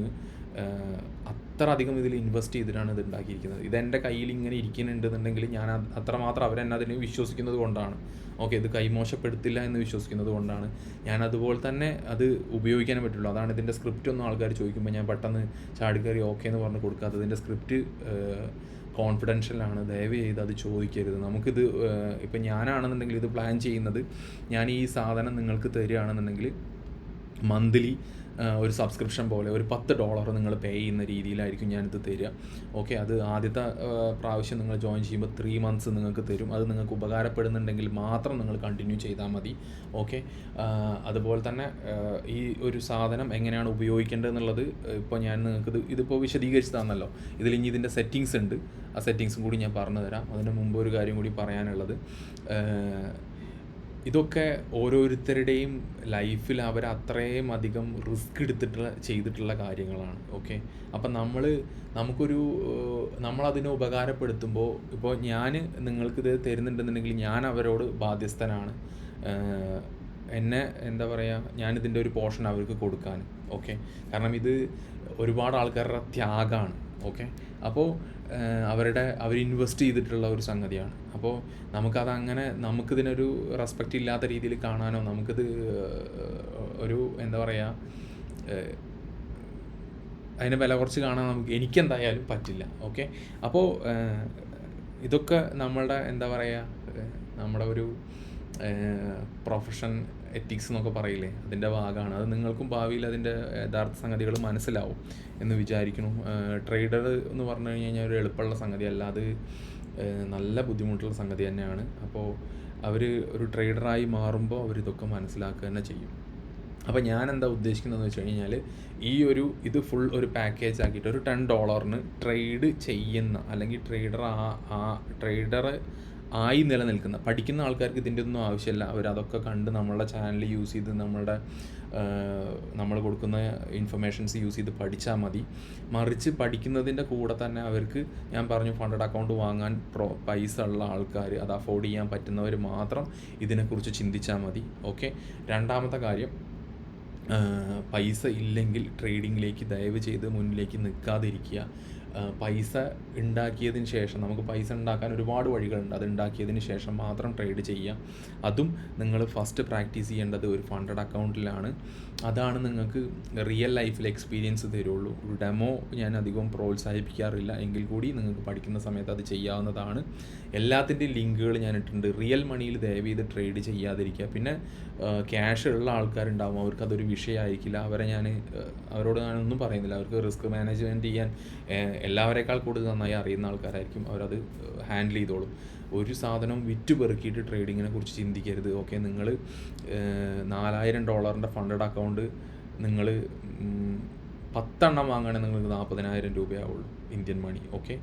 അത്ര അധികം ഇതിൽ ഇൻവെസ്റ്റ് ചെയ്തിട്ടാണ് ഇത് ഉണ്ടാക്കിയിരിക്കുന്നത്. ഇതെൻ്റെ കയ്യിൽ ഇങ്ങനെ ഇരിക്കുന്നുണ്ടെന്നുണ്ടെങ്കിൽ ഞാൻ അത്രമാത്രം അവരെന്നെ അതിനെ വിശ്വസിക്കുന്നത് കൊണ്ടാണ്. ഓക്കെ, ഇത് കൈമോശപ്പെടുത്തില്ല എന്ന് വിശ്വസിക്കുന്നത് കൊണ്ടാണ് ഞാൻ അതുപോലെ തന്നെ അത് ഉപയോഗിക്കാനേ പറ്റുള്ളൂ. അതാണ് ഇതിൻ്റെ സ്ക്രിപ്റ്റ് ഒന്നും ആൾക്കാർ ചോദിക്കുമ്പോൾ ഞാൻ പെട്ടെന്ന് ചാടിക്കറി ഓക്കെ എന്ന് പറഞ്ഞ് കൊടുക്കാത്തത്. ഇതിൻ്റെ സ്ക്രിപ്റ്റ് കോൺഫിഡൻഷ്യലാണ്, ദയവ് ചെയ്ത് അത് ചോദിക്കരുത്. നമുക്കിത് ഇപ്പം ഞാനാണെന്നുണ്ടെങ്കിൽ ഇത് പ്ലാൻ ചെയ്യുന്നത്, ഞാൻ ഈ സാധനം നിങ്ങൾക്ക് തരികയാണെന്നുണ്ടെങ്കിൽ മന്ത്ലി ഒരു സബ്സ്ക്രിപ്ഷൻ പോലെ ഒരു $10 നിങ്ങൾ പേ ചെയ്യുന്ന രീതിയിലായിരിക്കും ഞാനിത് തരിക. ഓക്കെ, അത് ആദ്യത്തെ പ്രാവശ്യം നിങ്ങൾ ജോയിൻ ചെയ്യുമ്പോൾ 3 മന്ത്സ് നിങ്ങൾക്ക് തരും. അത് നിങ്ങൾക്ക് ഉപകാരപ്പെടുന്നുണ്ടെങ്കിൽ മാത്രം നിങ്ങൾ കണ്ടിന്യൂ ചെയ്താൽ മതി. ഓക്കെ, അതുപോലെ തന്നെ ഈ ഒരു സാധനം എങ്ങനെയാണ് ഉപയോഗിക്കേണ്ടതെന്നുള്ളത് ഇപ്പോൾ ഞാൻ നിങ്ങൾക്ക് ഇതിപ്പോൾ വിശദീകരിച്ച് തന്നല്ലോ. ഇതിൽ ഇനി ഇതിൻ്റെ സെറ്റിങ്സ് ഉണ്ട്, ആ സെറ്റിങ്സും കൂടി ഞാൻ പറഞ്ഞു തരാം. അതിന് മുമ്പ് ഒരു കാര്യം കൂടി പറയാനുള്ളത്, ഇതൊക്കെ ഓരോരുത്തരുടെയും ലൈഫിൽ അവർ അത്രയും അധികം റിസ്ക് ചെയ്തിട്ടുള്ള കാര്യങ്ങളാണ്. ഓക്കെ, അപ്പം നമ്മളതിനെ ഉപകാരപ്പെടുത്തുമ്പോൾ, ഇപ്പോൾ ഞാൻ നിങ്ങൾക്കിത് തരുന്നുണ്ടെന്നുണ്ടെങ്കിൽ ഞാൻ അവരോട് ബാധ്യസ്ഥനാണ്. എന്നെ എന്താ പറയുക, ഞാനിതിൻ്റെ ഒരു പോർഷൻ അവർക്ക് കൊടുക്കാൻ. ഓക്കെ, കാരണം ഇത് ഒരുപാട് ആൾക്കാരുടെ ത്യാഗമാണ്. ഓക്കെ, അപ്പോൾ അവർ ഇൻവെസ്റ്റ് ചെയ്തിട്ടുള്ള ഒരു സംഗതിയാണ്. അപ്പോൾ നമുക്കിതിനൊരു റെസ്പെക്റ്റ് ഇല്ലാത്ത രീതിയിൽ കാണാനോ നമുക്കിത് ഒരു എന്താ പറയുക അതിനെ വില കുറച്ച് കാണാൻ എനിക്കെന്തായാലും പറ്റില്ല. ഓക്കെ, അപ്പോൾ ഇതൊക്കെ നമ്മളുടെ എന്താ പറയുക, നമ്മുടെ ഒരു പ്രൊഫഷൻ എത്തിക്സ് എന്നൊക്കെ പറയില്ലേ, അതിൻ്റെ ഭാഗമാണ്. അത് നിങ്ങൾക്കും ഭാവിയിൽ അതിൻ്റെ യഥാർത്ഥ സംഗതികൾ മനസ്സിലാവും എന്ന് വിചാരിക്കുന്നു. ട്രേഡർ എന്ന് പറഞ്ഞു കഴിഞ്ഞാൽ ഒരു എളുപ്പമുള്ള സംഗതിയല്ല, അത് നല്ല ബുദ്ധിമുട്ടുള്ള സംഗതി തന്നെയാണ്. അപ്പോൾ അവർ ഒരു ട്രേഡറായി മാറുമ്പോൾ അവരിതൊക്കെ മനസ്സിലാക്കുക തന്നെ ചെയ്യും. അപ്പോൾ ഞാൻ എന്താ ഉദ്ദേശിക്കുന്നതെന്ന് വെച്ച് കഴിഞ്ഞാൽ, ഇത് ഫുൾ ഒരു പാക്കേജ് ആക്കിയിട്ട് ഒരു $10 ട്രേഡ് ചെയ്യുന്ന അല്ലെങ്കിൽ ട്രേഡർ ആയി നിലനിൽക്കുന്ന പഠിക്കുന്ന ആൾക്കാർക്ക് ഇതിൻ്റെ ഒന്നും ആവശ്യമില്ല. അവരതൊക്കെ കണ്ട് നമ്മളുടെ ചാനൽ യൂസ് ചെയ്ത് നമ്മൾ കൊടുക്കുന്ന ഇൻഫർമേഷൻസ് യൂസ് ചെയ്ത് പഠിച്ചാൽ മതി. മറിച്ച് പഠിക്കുന്നതിൻ്റെ കൂടെ തന്നെ അവർക്ക് ഞാൻ പറഞ്ഞു ഫണ്ടഡ് അക്കൗണ്ട് വാങ്ങാൻ പൈസ ഉള്ള ആൾക്കാർ, അത് അഫോർഡ് ചെയ്യാൻ പറ്റുന്നവർ മാത്രം ഇതിനെക്കുറിച്ച് ചിന്തിച്ചാൽ മതി. ഓക്കെ, രണ്ടാമത്തെ കാര്യം, പൈസ ഇല്ലെങ്കിൽ ട്രേഡിങ്ങിലേക്ക് ദയവ് ചെയ്ത് മുന്നിലേക്ക് നിൽക്കാതിരിക്കുക. പൈസ ഉണ്ടാക്കിയതിന് ശേഷം, നമുക്ക് പൈസ ഉണ്ടാക്കാൻ ഒരുപാട് വഴികളുണ്ട്, അത് ഉണ്ടാക്കിയതിന് ശേഷം മാത്രം ട്രേഡ് ചെയ്യുക. അതും നിങ്ങൾ ഫസ്റ്റ് പ്രാക്ടീസ് ചെയ്യേണ്ടത് ഒരു ഫണ്ടഡ് അക്കൗണ്ടിലാണ്. അതാണ് നിങ്ങൾക്ക് റിയൽ ലൈഫിൽ എക്സ്പീരിയൻസ് തരുള്ളൂ. ഒരു ഡെമോ ഞാൻ അധികം പ്രോത്സാഹിപ്പിക്കാറില്ല, എങ്കിൽ കൂടി നിങ്ങൾക്ക് പഠിക്കുന്ന സമയത്ത് അത് ചെയ്യാവുന്നതാണ്. എല്ലാത്തിൻ്റെയും ലിങ്കുകൾ ഞാൻ ഇട്ടിട്ടുണ്ട്. റിയൽ മണിയിൽ ദയവ് ചെയ്ത് ട്രേഡ് ചെയ്യാതിരിക്കുക. പിന്നെ ക്യാഷ് ഉള്ള ആൾക്കാരുണ്ടാവും, അവർക്ക് അതൊരു വിഷയമായിരിക്കില്ല. അവരോട് ഞാനൊന്നും പറയുന്നില്ല. അവർക്ക് റിസ്ക് മാനേജ്മെൻറ്റ് ചെയ്യാൻ എല്ലാവരേക്കാൾ കൂടുതൽ നന്നായി അറിയുന്ന ആൾക്കാരായിരിക്കും, അവരത് ഹാൻഡിൽ ചെയ്തോളും. ഒരു സാധനം വിറ്റ് പെറുക്കിയിട്ട് ട്രേഡിങ്ങിനെ കുറിച്ച് ചിന്തിക്കരുത്. ഓക്കെ, നിങ്ങൾ $4000 ഫണ്ടഡ് അക്കൗണ്ട് നിങ്ങൾ 10 എണ്ണം വാങ്ങുകയാണെങ്കിൽ നിങ്ങൾക്ക് 40,000 രൂപയാവുള്ളൂ ഇന്ത്യൻ മണി. ഓക്കെ,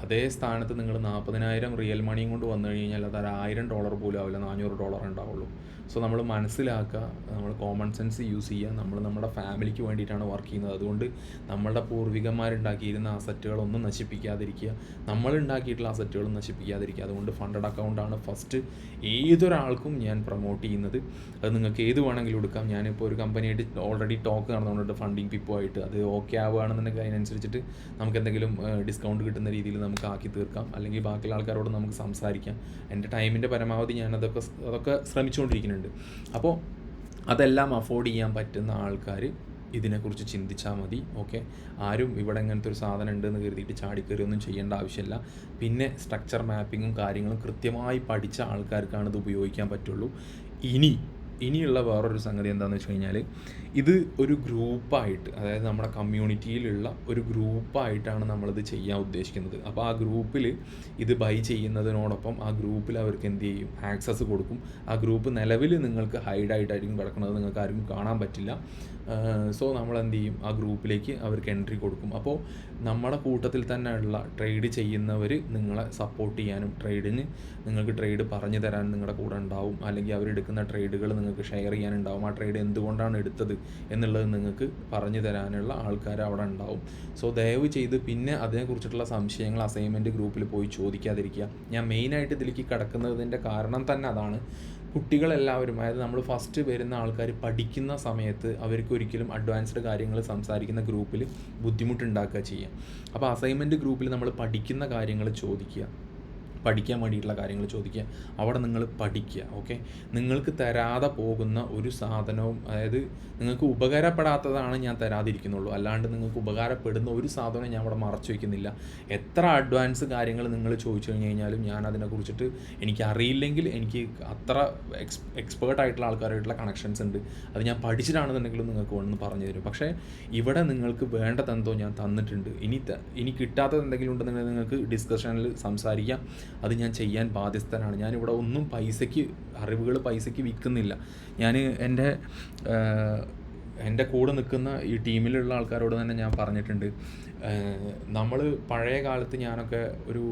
അതേ സ്ഥാനത്ത് നിങ്ങൾ 40,000 റിയൽ മണിയും കൊണ്ട് വന്നു കഴിഞ്ഞാൽ അത് $1,000 പോലും ആവില്ല, $400 ഉണ്ടാവുള്ളൂ. സോ നമ്മൾ മനസ്സിലാക്കുക, നമ്മൾ കോമൺ സെൻസ് യൂസ് ചെയ്യുക. നമ്മൾ നമ്മുടെ ഫാമിലിക്ക് വേണ്ടിയിട്ടാണ് വർക്ക് ചെയ്യുന്നത്. അതുകൊണ്ട് നമ്മളുടെ പൂർവികന്മാരുണ്ടാക്കിയിരുന്ന അസറ്റുകളൊന്നും നശിപ്പിക്കാതിരിക്കുക, നമ്മളുണ്ടാക്കിയിട്ടുള്ള അസറ്റുകളും നശിപ്പിക്കാതിരിക്കുക. അതുകൊണ്ട് ഫണ്ടഡ് അക്കൗണ്ടാണ് ഫസ്റ്റ് ഏതൊരാൾക്കും ഞാൻ പ്രൊമോട്ട് ചെയ്യുന്നത്. അത് നിങ്ങൾക്ക് ഏത് വേണമെങ്കിലും എടുക്കാം. ഞാനിപ്പോൾ ഒരു കമ്പനിയായിട്ട് ഓൾറെഡി ടോക്ക് നടന്നുകൊണ്ടിട്ട് ഫണ്ടിങ് പിപ്പുമായിട്ട്, അത് ഓക്കെ ആവുകയാണെന്നുണ്ടെങ്കിൽ അതിനനുസരിച്ചിട്ട് നമുക്ക് എന്തെങ്കിലും ഡിസ്കൗണ്ട് കിട്ടുന്ന രീതിയിൽ നമുക്ക് ആക്കി തീർക്കാം. അല്ലെങ്കിൽ ബാക്കിയുള്ള ആൾക്കാരോട് നമുക്ക് സംസാരിക്കാം. എൻ്റെ ടൈമിൻ്റെ പരമാവധി ഞാൻ അതൊക്കെ ശ്രമിച്ചുകൊണ്ടിരിക്കുന്നുണ്ട്. അപ്പോൾ അതെല്ലാം അഫോർഡ് ചെയ്യാൻ പറ്റുന്ന ആൾക്കാർ ഇതിനെക്കുറിച്ച് ചിന്തിച്ചാൽ മതി. ഓക്കെ, ആരും ഇവിടെ ഇങ്ങനത്തെ ഒരു സാധനം ഉണ്ടെന്ന് കരുതിയിട്ട് ചാടിക്കറി ഒന്നും ചെയ്യേണ്ട ആവശ്യമില്ല. പിന്നെ സ്ട്രക്ചർ മാപ്പിങ്ങും കാര്യങ്ങളും കൃത്യമായി പഠിച്ച ആൾക്കാർക്കാണ് ഇത് ഉപയോഗിക്കാൻ പറ്റുള്ളൂ. ഇനിയുള്ള വേറൊരു സംഗതി എന്താണെന്ന് വെച്ച് കഴിഞ്ഞാൽ, ഇത് ഒരു ഗ്രൂപ്പായിട്ട്, അതായത് നമ്മുടെ കമ്മ്യൂണിറ്റിയിലുള്ള ഒരു ഗ്രൂപ്പായിട്ടാണ് നമ്മളിത് ചെയ്യാൻ ഉദ്ദേശിക്കുന്നത്. അപ്പോൾ ആ ഗ്രൂപ്പിൽ ഇത് ബൈ ചെയ്യുന്നതിനോടൊപ്പം ആ ഗ്രൂപ്പിൽ അവർക്ക് എന്ത് ചെയ്യും, ആക്സസ് കൊടുക്കും. ആ ഗ്രൂപ്പ് നിലവിൽ നിങ്ങൾക്ക് ഹൈഡായിട്ടായിരിക്കും കിടക്കുന്നത്, നിങ്ങൾക്ക് ആർക്കും കാണാൻ പറ്റില്ല. സോ നമ്മൾ എന്ത് ചെയ്യും, ആ ഗ്രൂപ്പിലേക്ക് അവർക്ക് എൻട്രി കൊടുക്കും. അപ്പോൾ നമ്മുടെ കൂട്ടത്തിൽ തന്നെ ഉള്ള ട്രേഡ് ചെയ്യുന്നവർ നിങ്ങളെ സപ്പോർട്ട് ചെയ്യാനും നിങ്ങൾക്ക് ട്രേഡ് പറഞ്ഞു തരാൻ നിങ്ങളുടെ കൂടെ ഉണ്ടാവും. അല്ലെങ്കിൽ അവരെടുക്കുന്ന ട്രേഡുകൾ നിങ്ങൾക്ക് ഷെയർ ചെയ്യാനുണ്ടാവും. ആ ട്രേഡ് എന്തുകൊണ്ടാണ് എടുത്തത് എന്നുള്ളത് നിങ്ങൾക്ക് പറഞ്ഞു തരാനുള്ള ആൾക്കാർ അവിടെ ഉണ്ടാവും. സോ ദയവ് ചെയ്ത് പിന്നെ അതിനെക്കുറിച്ചിട്ടുള്ള സംശയങ്ങൾ അസൈൻമെൻറ്റ് ഗ്രൂപ്പിൽ പോയി ചോദിക്കാതിരിക്കുക. ഞാൻ മെയിനായിട്ട് ഇതിലേക്ക് കിടക്കുന്നതിൻ്റെ കാരണം തന്നെ അതാണ്. കുട്ടികളെല്ലാവരും, അതായത് നമ്മൾ ഫസ്റ്റ് വരുന്ന ആൾക്കാർ പഠിക്കുന്ന സമയത്ത് അവർക്ക് ഒരിക്കലും അഡ്വാൻസ്ഡ് കാര്യങ്ങൾ സംസാരിക്കുന്ന ഗ്രൂപ്പിൽ ബുദ്ധിമുട്ടുണ്ടാക്കുക ചെയ്യുക. അപ്പോൾ അസൈൻമെൻറ്റ് ഗ്രൂപ്പിൽ നമ്മൾ പഠിക്കുന്ന കാര്യങ്ങൾ ചോദിക്കുക, പഠിക്കാൻ വേണ്ടിയിട്ടുള്ള കാര്യങ്ങൾ ചോദിക്കുക. അവിടെ നിങ്ങൾ പഠിക്കുക. ഓക്കെ, നിങ്ങൾക്ക് തരാതെ പോകുന്ന ഒരു സാധനവും, അതായത് നിങ്ങൾക്ക് ഉപകാരപ്പെടാത്തതാണ് ഞാൻ തരാതിരിക്കുന്നുള്ളൂ. അല്ലാണ്ട് നിങ്ങൾക്ക് ഉപകാരപ്പെടുന്ന ഒരു സാധനവും ഞാൻ അവിടെ മറച്ചു വയ്ക്കുന്നില്ല. എത്ര അഡ്വാൻസ് കാര്യങ്ങൾ നിങ്ങൾ ചോദിച്ചു കഴിഞ്ഞ് കഴിഞ്ഞാലും ഞാൻ അതിനെക്കുറിച്ചിട്ട് എനിക്കറിയില്ലെങ്കിൽ, എനിക്ക് അത്ര എക്സ്പേർട്ടായിട്ടുള്ള ആൾക്കാരായിട്ടുള്ള കണക്ഷൻസ് ഉണ്ട്, അത് ഞാൻ പഠിച്ചിട്ടാണെന്നുണ്ടെങ്കിലും നിങ്ങൾക്ക് വന്ന് പറഞ്ഞു തരും. പക്ഷേ ഇവിടെ നിങ്ങൾക്ക് വേണ്ടതെന്തോ ഞാൻ തന്നിട്ടുണ്ട്. ഇനി കിട്ടാത്തത് എന്തെങ്കിലും ഉണ്ടെന്നുണ്ടെങ്കിൽ നിങ്ങൾക്ക് ഡിസ്കഷനിൽ സംസാരിക്കാം. അത് ഞാൻ ചെയ്യാൻ ബാധ്യസ്ഥനാണ്. ഞാനിവിടെ ഒന്നും അറിവുകൾ പൈസയ്ക്ക് വിൽക്കുന്നില്ല. ഞാൻ എൻ്റെ കൂടെ നിൽക്കുന്ന ഈ ടീമിലുള്ള ആൾക്കാരോട് തന്നെ ഞാൻ പറഞ്ഞിട്ടുണ്ട്, നമ്മൾ പഴയ കാലത്ത് ഞാനൊക്കെ ഒരു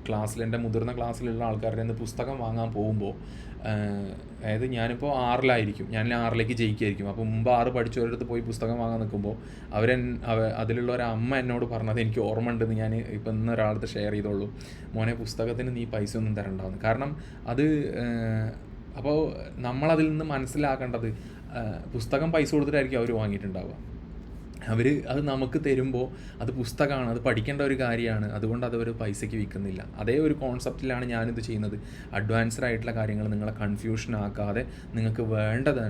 ക്ലാസ്സിൽ, എൻ്റെ മുതിർന്ന ക്ലാസ്സിലുള്ള ആൾക്കാരുടെ നിന്ന് പുസ്തകം വാങ്ങാൻ പോകുമ്പോൾ, അതായത് ഞാനിപ്പോൾ 6-ലായിരിക്കും, ഞാൻ 6-ലേക്ക് ജയിക്കുമായിരിക്കും. അപ്പോൾ മുമ്പ് 6 പഠിച്ചവരടുത്ത് പോയി പുസ്തകം വാങ്ങാൻ നിൽക്കുമ്പോൾ അതിലുള്ള ഒരു അമ്മ എന്നോട് പറഞ്ഞത് എനിക്ക് ഓർമ്മ ഉണ്ടെന്ന് ഞാൻ ഇപ്പം ഇന്നൊരാളടുത്ത് ഷെയർ ചെയ്തോളൂ. മോനെ, പുസ്തകത്തിന് നീ പൈസ ഒന്നും തരണ്ടാവുന്നു. കാരണം അപ്പോൾ നമ്മളതിൽ നിന്ന് മനസ്സിലാക്കേണ്ടത്, പുസ്തകം പൈസ കൊടുത്തിട്ടായിരിക്കും അവർ വാങ്ങിയിട്ടുണ്ടാവുക. അത് നമുക്ക് തരുമ്പോൾ അത് പുസ്തകമാണ്, അത് പഠിക്കേണ്ട ഒരു കാര്യമാണ്. അതുകൊണ്ട് അതവർ പൈസയ്ക്ക് വിൽക്കുന്നില്ല. അതേ ഒരു കോൺസെപ്റ്റിലാണ് ഞാനിത് ചെയ്യുന്നത്. അഡ്വാൻസ്ഡ് ആയിട്ടുള്ള കാര്യങ്ങൾ നിങ്ങളെ കൺഫ്യൂഷൻ ആക്കാതെ നിങ്ങൾക്ക് വേണ്ടത്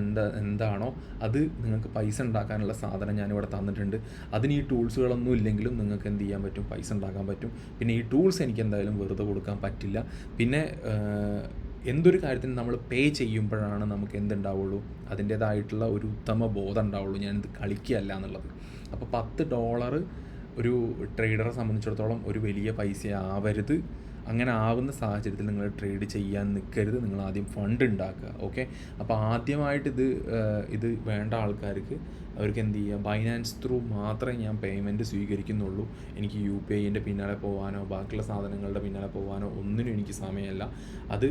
എന്താണോ അത് നിങ്ങൾക്ക് പൈസ ഉണ്ടാക്കാനുള്ള സാധനം ഞാനിവിടെ തന്നിട്ടുണ്ട്. അതിന് ഈ ടൂൾസുകളൊന്നും ഇല്ലെങ്കിലും നിങ്ങൾക്ക് എന്ത് ചെയ്യാൻ പറ്റും, പൈസ ഉണ്ടാക്കാൻ പറ്റും. പിന്നെ ഈ ടൂൾസ് എനിക്ക് എന്തായാലും വെറുതെ കൊടുക്കാൻ പറ്റില്ല. പിന്നെ എന്തൊരു കാര്യത്തിന് നമ്മൾ പേ ചെയ്യുമ്പോഴാണ് നമുക്ക് എന്തുണ്ടാവുള്ളൂ, അതിൻ്റേതായിട്ടുള്ള ഒരു ഉത്തമ ബോധം ഉണ്ടാവുള്ളൂ, ഞാനിത് കളിക്കുകയല്ല എന്നുള്ളത്. അപ്പോൾ $10 ഒരു ട്രേഡറെ സംബന്ധിച്ചിടത്തോളം ഒരു വലിയ പൈസ ആവരുത്. അങ്ങനെ ആവുന്ന സാഹചര്യത്തിൽ നിങ്ങൾ ട്രേഡ് ചെയ്യാൻ നിൽക്കരുത്. നിങ്ങൾ ആദ്യം ഫണ്ട് ഉണ്ടാക്കുക. ഓക്കെ, അപ്പോൾ ആദ്യമായിട്ട് ഇത് വേണ്ട ആൾക്കാർക്ക് അവർക്ക് എന്ത് ചെയ്യുക, ബൈനാൻസ് ത്രൂ മാത്രമേ ഞാൻ പേയ്മെൻറ്റ് സ്വീകരിക്കുന്നുള്ളൂ. എനിക്ക് UPIൻ്റെ പിന്നാലെ പോകാനോ ബാക്കിയുള്ള സാധനങ്ങളുടെ പിന്നാലെ പോകാനോ ഒന്നിനും എനിക്ക് സമയമല്ല. അത്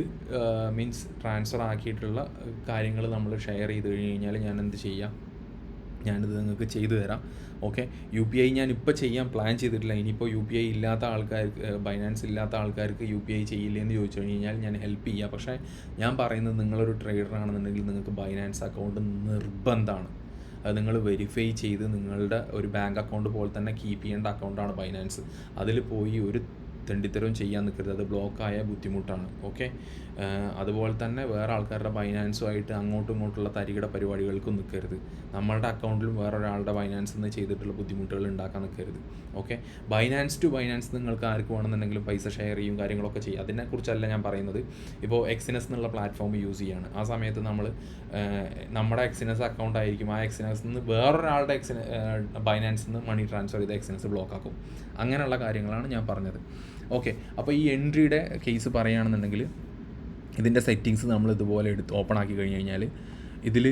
മീൻസ് ട്രാൻസ്ഫർ ആക്കിയിട്ടുള്ള കാര്യങ്ങൾ നമ്മൾ ഷെയർ ചെയ്ത് കഴിഞ്ഞ് കഴിഞ്ഞാൽ ഞാൻ എന്ത് ചെയ്യാം, ഞാനിത് നിങ്ങൾക്ക് ചെയ്തു തരാം. ഓക്കെ, UPI ഞാനിപ്പോൾ ചെയ്യാൻ പ്ലാൻ ചെയ്തിട്ടില്ല. ഇനിയിപ്പോൾ UPI ഇല്ലാത്ത ആൾക്കാർക്ക്, ബൈനാൻസ് ഇല്ലാത്ത ആൾക്കാർക്ക് UPI ചെയ്യില്ലെന്ന് ചോദിച്ചു കഴിഞ്ഞാൽ ഞാൻ ഹെൽപ്പ് ചെയ്യാം. പക്ഷേ ഞാൻ പറയുന്നത്, നിങ്ങളൊരു ട്രേഡർ ആണെന്നുണ്ടെങ്കിൽ നിങ്ങൾക്ക് ബൈനാൻസ് അക്കൗണ്ട് നിർബന്ധമാണ്. അത് നിങ്ങൾ വെരിഫൈ ചെയ്ത് നിങ്ങളുടെ ഒരു ബാങ്ക് അക്കൗണ്ട് പോലെ തന്നെ കീപ്പ് ചെയ്യേണ്ട അക്കൗണ്ടാണ് ബൈനാൻസ്. അതിൽ പോയി ഒരു തെണ്ടിത്തരവും ചെയ്യാൻ നിൽക്കരുത്, അത് ബ്ലോക്കായ ബുദ്ധിമുട്ടാണ്. ഓക്കെ, അതുപോലെ തന്നെ വേറെ ആൾക്കാരുടെ ബൈനാൻസുമായിട്ട് അങ്ങോട്ടും ഇങ്ങോട്ടുള്ള തരികിട പരിപാടികൾക്കും നിൽക്കരുത്. നമ്മളുടെ അക്കൗണ്ടിലും വേറൊരാളുടെ ബൈനാൻസിൽ നിന്ന് ചെയ്തിട്ടുള്ള ബുദ്ധിമുട്ടുകൾ ഉണ്ടാക്കാൻ നിൽക്കരുത്. ഓക്കെ, ബൈനാൻസ് ടു ബൈനാൻസ് നിങ്ങൾക്ക് ആർക്ക് വേണമെന്നുണ്ടെങ്കിലും പൈസ ഷെയർ ചെയ്യും കാര്യങ്ങളൊക്കെ ചെയ്യും. അതിനെക്കുറിച്ചല്ല ഞാൻ പറയുന്നത്. ഇപ്പോൾ എക്സിനസ് എന്നുള്ള പ്ലാറ്റ്ഫോം യൂസ് ചെയ്യുകയാണ്. ആ സമയത്ത് നമ്മുടെ എക്സിനസ് അക്കൗണ്ട് ആയിരിക്കും, ആ എക്സിനസിൽ നിന്ന് വേറൊരാളുടെ ബൈനാൻസിൽ നിന്ന് മണി ട്രാൻസ്ഫർ ചെയ്ത് എക്സിനസ് ബ്ലോക്കാക്കും. അങ്ങനെയുള്ള കാര്യങ്ങളാണ് ഞാൻ പറഞ്ഞത്. ഓക്കെ, അപ്പോൾ ഈ എൻട്രിയുടെ കേസ് പറയുകയാണെന്നുണ്ടെങ്കിൽ, ഇതിൻ്റെ സെറ്റിങ്സ് നമ്മൾ ഇതുപോലെ ഓപ്പൺ ആക്കി കഴിഞ്ഞ് കഴിഞ്ഞാൽ ഇതിൽ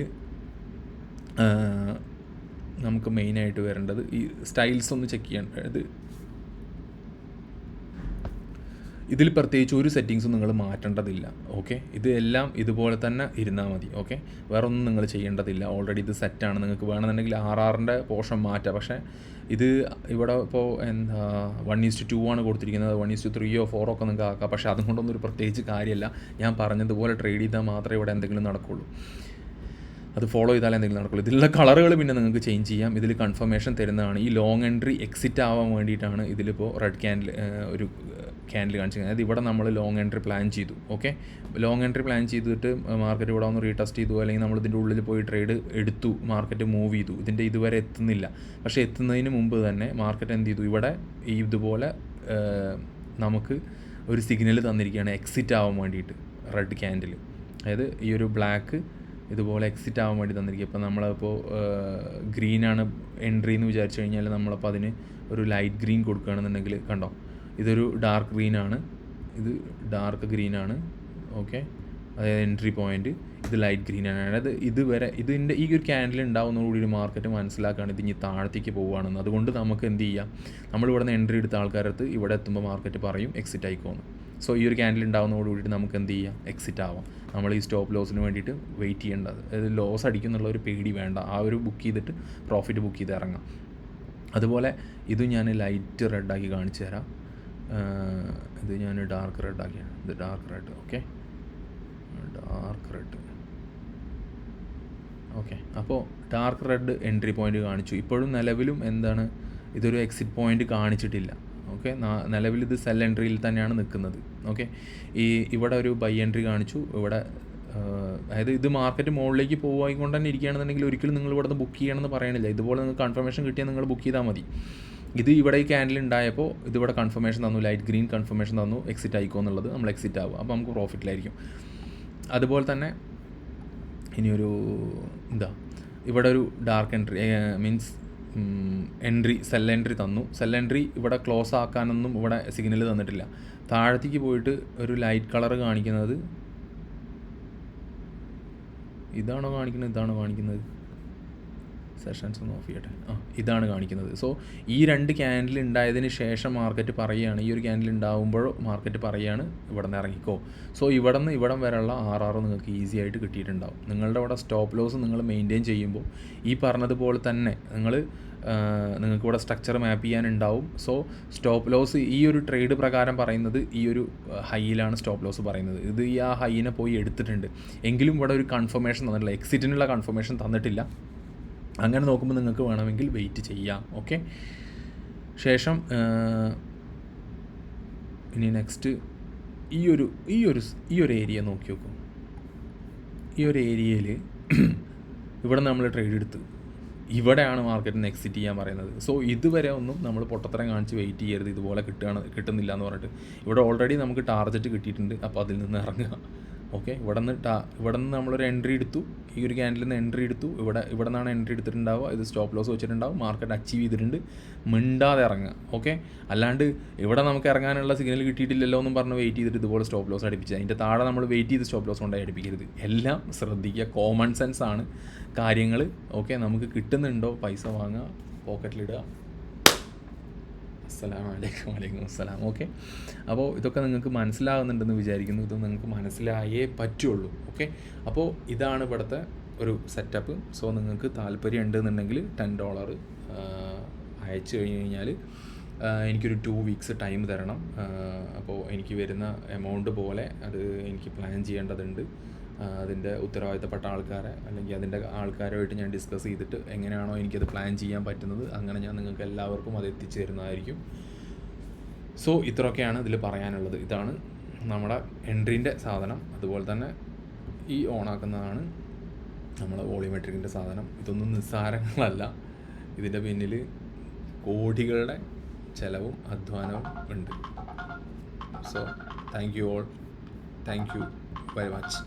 നമുക്ക് മെയിനായിട്ട് വരേണ്ടത് ഈ സ്റ്റൈൽസ് ഒന്ന് ചെക്ക് ചെയ്യേണ്ടത്. ഇതിൽ പ്രത്യേകിച്ച് ഒരു സെറ്റിങ്സും നിങ്ങൾ മാറ്റേണ്ടതില്ല. ഓക്കെ, ഇത് എല്ലാം ഇതുപോലെ തന്നെ ഇരുന്നാൽ മതി. ഓക്കെ, വേറെ ഒന്നും നിങ്ങൾ ചെയ്യേണ്ടതില്ല. ഓൾറെഡി ഇത് സെറ്റാണ്. നിങ്ങൾക്ക് വേണമെന്നുണ്ടെങ്കിൽ RRൻ്റെ പോർഷൻ മാറ്റാം. പക്ഷേ ഇത് ഇവിടെ ഇപ്പോൾ എന്താ 1:2 ആണ് കൊടുത്തിരിക്കുന്നത്. 1:3 4 ഒക്കെ നിങ്ങൾക്ക് ആക്കാം. പക്ഷേ അതും കൊണ്ടൊന്നും ഒരു പ്രത്യേകിച്ച് കാര്യമല്ല. ഞാൻ പറഞ്ഞതുപോലെ ട്രേഡ് ചെയ്താൽ മാത്രമേ ഇവിടെ എന്തെങ്കിലും നടക്കുകയുള്ളൂ. അത് ഫോളോ ചെയ്താലേ എന്തെങ്കിലും നടക്കുള്ളൂ. ഇതിലുള്ള കളറുകൾ പിന്നെ നിങ്ങൾക്ക് ചേഞ്ച് ചെയ്യാം. ഇതിൽ കൺഫർമേഷൻ തരുന്നതാണ്. ഈ ലോങ് എൻട്രി എക്സിറ്റ് ആവാൻ വേണ്ടിയിട്ടാണ് ഇതിലിപ്പോൾ റെഡ് ക്യാൻഡിൽ ഒരു ക്യാൻഡിൽ കാണിച്ചിരിക്കുന്നത്. അതായത് ഇവിടെ നമ്മൾ ലോങ് എൻട്രി പ്ലാൻ ചെയ്തു. ഓക്കെ, ലോങ് എൻട്രി പ്ലാൻ ചെയ്തിട്ട് മാർക്കറ്റ് ഇവിടെ ഒന്ന് റീടെസ്റ്റ് ചെയ്തു, അല്ലെങ്കിൽ നമ്മൾ ഇതിൻ്റെ ഉള്ളിൽ പോയി ട്രേഡ് എടുത്തു, മാർക്കറ്റ് മൂവ് ചെയ്തു. ഇതിൻ്റെ ഇതുവരെ എത്തുന്നില്ല. പക്ഷേ എത്തുന്നതിന് മുമ്പ് തന്നെ മാർക്കറ്റ് എന്ത് ചെയ്തു, ഇവിടെ ഇതുപോലെ നമുക്ക് ഒരു സിഗ്നൽ തന്നിരിക്കുകയാണ് എക്സിറ്റ് ആവാൻ വേണ്ടിയിട്ട്. റെഡ് ക്യാൻഡിൽ, അതായത് ഈ ഒരു ബ്ലാക്ക് ഇതുപോലെ എക്സിറ്റ് ആവാൻ വേണ്ടി തന്നിരിക്കുക. ഇപ്പോൾ നമ്മളിപ്പോൾ ഗ്രീനാണ് എൻട്രി എന്ന് വിചാരിച്ചു കഴിഞ്ഞാൽ നമ്മളപ്പോൾ അതിന് ഒരു ലൈറ്റ് ഗ്രീൻ കൊടുക്കുകയാണെന്നുണ്ടെങ്കിൽ കണ്ടോ, ഇതൊരു ഡാർക്ക് ഗ്രീനാണ്, ഇത് ഡാർക്ക് ഗ്രീനാണ്. ഓക്കെ, അതായത് എൻട്രി പോയിൻറ്റ് ഇത് ലൈറ്റ് ഗ്രീനാണ്. അതായത് ഇതുവരെ ഇതിൻ്റെ ഈ ഒരു ക്യാൻഡിൽ ഉണ്ടാകുന്നതോടുകൂടി മാർക്കറ്റ് മനസ്സിലാക്കുകയാണ് ഇത് ഇനി താഴത്തേക്ക് പോവുകയാണെന്ന്. അതുകൊണ്ട് നമുക്ക് എന്ത് ചെയ്യാം, നമ്മളിവിടെ നിന്ന് എൻട്രി എടുത്ത ആൾക്കാരടുത്ത് ഇവിടെ എത്തുമ്പോൾ മാർക്കറ്റ് പറയും എക്സിറ്റ് ആയിക്കോന്ന്. സോ ഈ ഒരു ക്യാൻഡിൽ ഉണ്ടാകുന്നതോട് കൂടിയിട്ട് നമുക്ക് എന്ത് ചെയ്യാം, എക്സിറ്റ് ആവാം. നമ്മൾ ഈ സ്റ്റോപ്പ് ലോസിന് വേണ്ടിയിട്ട് വെയിറ്റ് ചെയ്യേണ്ടത്, അതായത് ലോസ് അടിക്കുന്നുള്ള ഒരു പേടി വേണ്ട. ആ ഒരു ബുക്ക് ചെയ്തിട്ട് പ്രോഫിറ്റ് ബുക്ക് ചെയ്ത് ഇറങ്ങാം. അതുപോലെ ഇത് ഞാൻ ലൈറ്റ് റെഡാക്കി കാണിച്ചു തരാം. ഇത് ഞാൻ ഡാർക്ക് റെഡാക്കിയാണ്. ഇത് dark red. Okay, dark red. Okay, അപ്പോൾ ഡാർക്ക് റെഡ് എൻട്രി പോയിൻ്റ് കാണിച്ചു. ഇപ്പോഴും നിലവിലും എന്താണ്, ഇതൊരു എക്സിറ്റ് പോയിൻ്റ് കാണിച്ചിട്ടില്ല. ഓക്കെ, നിലവിൽ ഇത് സെൽ എൻട്രിയിൽ തന്നെയാണ് നിൽക്കുന്നത്. ഓക്കെ, ഇവിടെ ഒരു ബൈ എൻട്രി കാണിച്ചു. ഇവിടെ അതായത് ഇത് മാർക്കറ്റ് മുകളിലേക്ക് പോയിക്കൊണ്ട് തന്നെ ഇരിക്കുകയാണെന്നുണ്ടെങ്കിൽ ഒരിക്കലും നിങ്ങൾ ഇവിടെ നിന്ന് ബുക്ക് ചെയ്യണമെന്ന് പറയണില്ല. ഇതുപോലെ നിങ്ങൾക്ക് കൺഫർമേഷൻ കിട്ടിയാൽ നിങ്ങൾ ബുക്ക് ചെയ്താൽ മതി. ഇത് ഇവിടെ ഈ ക്യാൻഡിൽ ഉണ്ടായപ്പോൾ ഇതിവിടെ കൺഫർമേഷൻ തന്നു, ലൈറ്റ് ഗ്രീൻ കൺഫർമേഷൻ തന്നു, എക്സിറ്റ് ആയിക്കോ എന്നുള്ളത്. നമ്മൾ എക്സിറ്റ് ആവും, അപ്പോൾ നമുക്ക് പ്രോഫിറ്റിലായിരിക്കും. അതുപോലെ തന്നെ ഇനിയൊരു ഇവിടെ ഒരു dark entry means entry cell entry തന്നു. സെൽ എൻട്രി ഇവിടെ ക്ലോസ് ആക്കാനൊന്നും ഇവിടെ സിഗ്നൽ തന്നിട്ടില്ല. താഴത്തേക്ക് പോയിട്ട് ഒരു ലൈറ്റ് കളർ കാണിക്കുന്നത് ഇതാണോ കാണിക്കുന്നത് സെഷൻസ് ഒന്ന് ഓഫ് ചെയ്യട്ടെ. ഇതാണ് കാണിക്കുന്നത്. സോ ഈ രണ്ട് ക്യാൻഡിൽ ഉണ്ടായതിന് ശേഷം മാർക്കറ്റ് പറയുകയാണ്, ഈ ഒരു ക്യാൻഡിൽ ഉണ്ടാകുമ്പോഴോ മാർക്കറ്റ് പറയുകയാണ് ഇവിടെ നിന്ന് ഇറങ്ങിക്കോ. സോ ഇവിടെ നിന്ന് ഇവിടം വരെയുള്ള RR നിങ്ങൾക്ക് ഈസി ആയിട്ട് കിട്ടിയിട്ടുണ്ടാവും. നിങ്ങളുടെ അവിടെ സ്റ്റോപ്പ് ലോസ് നിങ്ങൾ മെയിൻറ്റെയിൻ ചെയ്യുമ്പോൾ ഈ പറഞ്ഞതുപോലെ തന്നെ നിങ്ങൾക്ക് ഇവിടെ സ്ട്രക്ചർ മാപ്പ് ചെയ്യാനുണ്ടാവും. സോ സ്റ്റോപ്പ് ലോസ് ഈ ഒരു ട്രേഡ് പ്രകാരം പറയുന്നത് ഈ ഒരു ഹൈയിലാണ് സ്റ്റോപ്പ് ലോസ് പറയുന്നത്. ഇത് ഈ ആ ഹൈനെ പോയി എടുത്തിട്ടുണ്ട് എങ്കിലും ഇവിടെ ഒരു കൺഫർമേഷൻ തന്നിട്ടില്ല, എക്സിറ്റിനുള്ള കൺഫർമേഷൻ തന്നിട്ടില്ല. അങ്ങനെ നോക്കുമ്പോൾ നിങ്ങൾക്ക് വേണമെങ്കിൽ വെയിറ്റ് ചെയ്യാം. ഓക്കെ, ശേഷം ഇനി നെക്സ്റ്റ് ഈ ഒരു ഏരിയ നോക്കി നോക്കും. ഈ ഒരു ഏരിയയിൽ ഇവിടെ നമ്മൾ ട്രേഡ് എടുത്ത് ഇവിടെയാണ് മാർക്കറ്റിന് എക്സിറ്റ് ചെയ്യാൻ പറയുന്നത്. സോ ഇതുവരെ ഒന്നും നമ്മൾ പൊട്ടത്തരം കാണിച്ച് വെയിറ്റ് ചെയ്യരുത്. ഇതുപോലെ കിട്ടുന്നില്ല എന്ന് പറഞ്ഞിട്ട് ഇവിടെ ഓൾറെഡി നമുക്ക് ടാർഗറ്റ് കിട്ടിയിട്ടുണ്ട്. അപ്പോൾ അതിൽ നിന്ന് ഇറങ്ങുക. ഓക്കെ, ഇവിടെ നിന്ന് നമ്മളൊരു എൻട്രി എടുത്തു, ഈ ഒരു ക്യാൻഡിൽ നിന്ന് എൻട്രി എടുത്തു, ഇവിടെ നിന്നാണ് എൻട്രി എടുത്തിട്ടുണ്ടാവുക. ഇത് സ്റ്റോപ്പ് ലോസ് വെച്ചിട്ടുണ്ടാവും, മാർക്കറ്റ് അച്ചീവ് ചെയ്തിട്ടുണ്ട്, മിണ്ടാതെ ഇറങ്ങുക. ഓക്കെ, അല്ലാണ്ട് ഇവിടെ നമുക്ക് ഇറങ്ങാനുള്ള സിഗ്നൽ കിട്ടിയിട്ടില്ലല്ലോ എന്നും പറഞ്ഞ് വെയിറ്റ് ചെയ്തിട്ട് ഇതുപോലെ സ്റ്റോപ്പ് ലോസ് അടിപ്പിച്ചത്. അതിൻ്റെ താഴെ നമ്മൾ വെയിറ്റ് ചെയ്ത് സ്റ്റോപ്പ് ലോസ് കൊണ്ടായി അടിപ്പിക്കരുത്. എല്ലാം ശ്രദ്ധിക്കുക, കോമൺ സെൻസ് ആണ് കാര്യങ്ങൾ. ഓക്കെ, നമുക്ക് കിട്ടുന്നുണ്ടോ പൈസ വാങ്ങുക, പോക്കറ്റിലിടുക. വലൈക്കും അസ്സലാം. ഓക്കെ, അപ്പോൾ ഇതൊക്കെ നിങ്ങൾക്ക് മനസ്സിലാകുന്നുണ്ടെന്ന് വിചാരിക്കുന്നു. ഇത് നിങ്ങൾക്ക് മനസ്സിലായേ പറ്റുള്ളൂ. ഓക്കെ, അപ്പോൾ ഇതാണ് ഇവിടുത്തെ ഒരു സെറ്റപ്പ്. സോ നിങ്ങൾക്ക് താല്പര്യം ഉണ്ടെന്നുണ്ടെങ്കിൽ $10 അയച്ചു കഴിഞ്ഞാൽ എനിക്കൊരു 2 വീക്സ് ടൈം തരണം. അപ്പോൾ എനിക്ക് വരുന്ന എമൗണ്ട് പോലെ അത് എനിക്ക് പ്ലാൻ ചെയ്യേണ്ടതുണ്ട്. അതിൻ്റെ ഉത്തരവാദിത്തപ്പെട്ട ആൾക്കാരെ അല്ലെങ്കിൽ അതിൻ്റെ ആൾക്കാരുമായിട്ട് ഞാൻ ഡിസ്കസ് ചെയ്തിട്ട് എങ്ങനെയാണോ എനിക്കത് പ്ലാൻ ചെയ്യാൻ പറ്റുന്നത് അങ്ങനെ ഞാൻ നിങ്ങൾക്ക് എല്ലാവർക്കും അത് എത്തിച്ചു തരുന്നതായിരിക്കും. സോ ഇത്രയൊക്കെയാണ് ഇതിൽ പറയാനുള്ളത്. ഇതാണ് നമ്മുടെ എൻട്രീൻ്റെ സാധനം. അതുപോലെ തന്നെ ഈ ഓണാക്കുന്നതാണ് നമ്മുടെ വോളിയോമെട്രിക്കിൻ്റെ സാധനം. ഇതൊന്നും നിസ്സാരങ്ങളല്ല. ഇതിൻ്റെ പിന്നിൽ കോടികളുടെ ചിലവും അധ്വാനവും ഉണ്ട്. So thank you all. Thank you very much.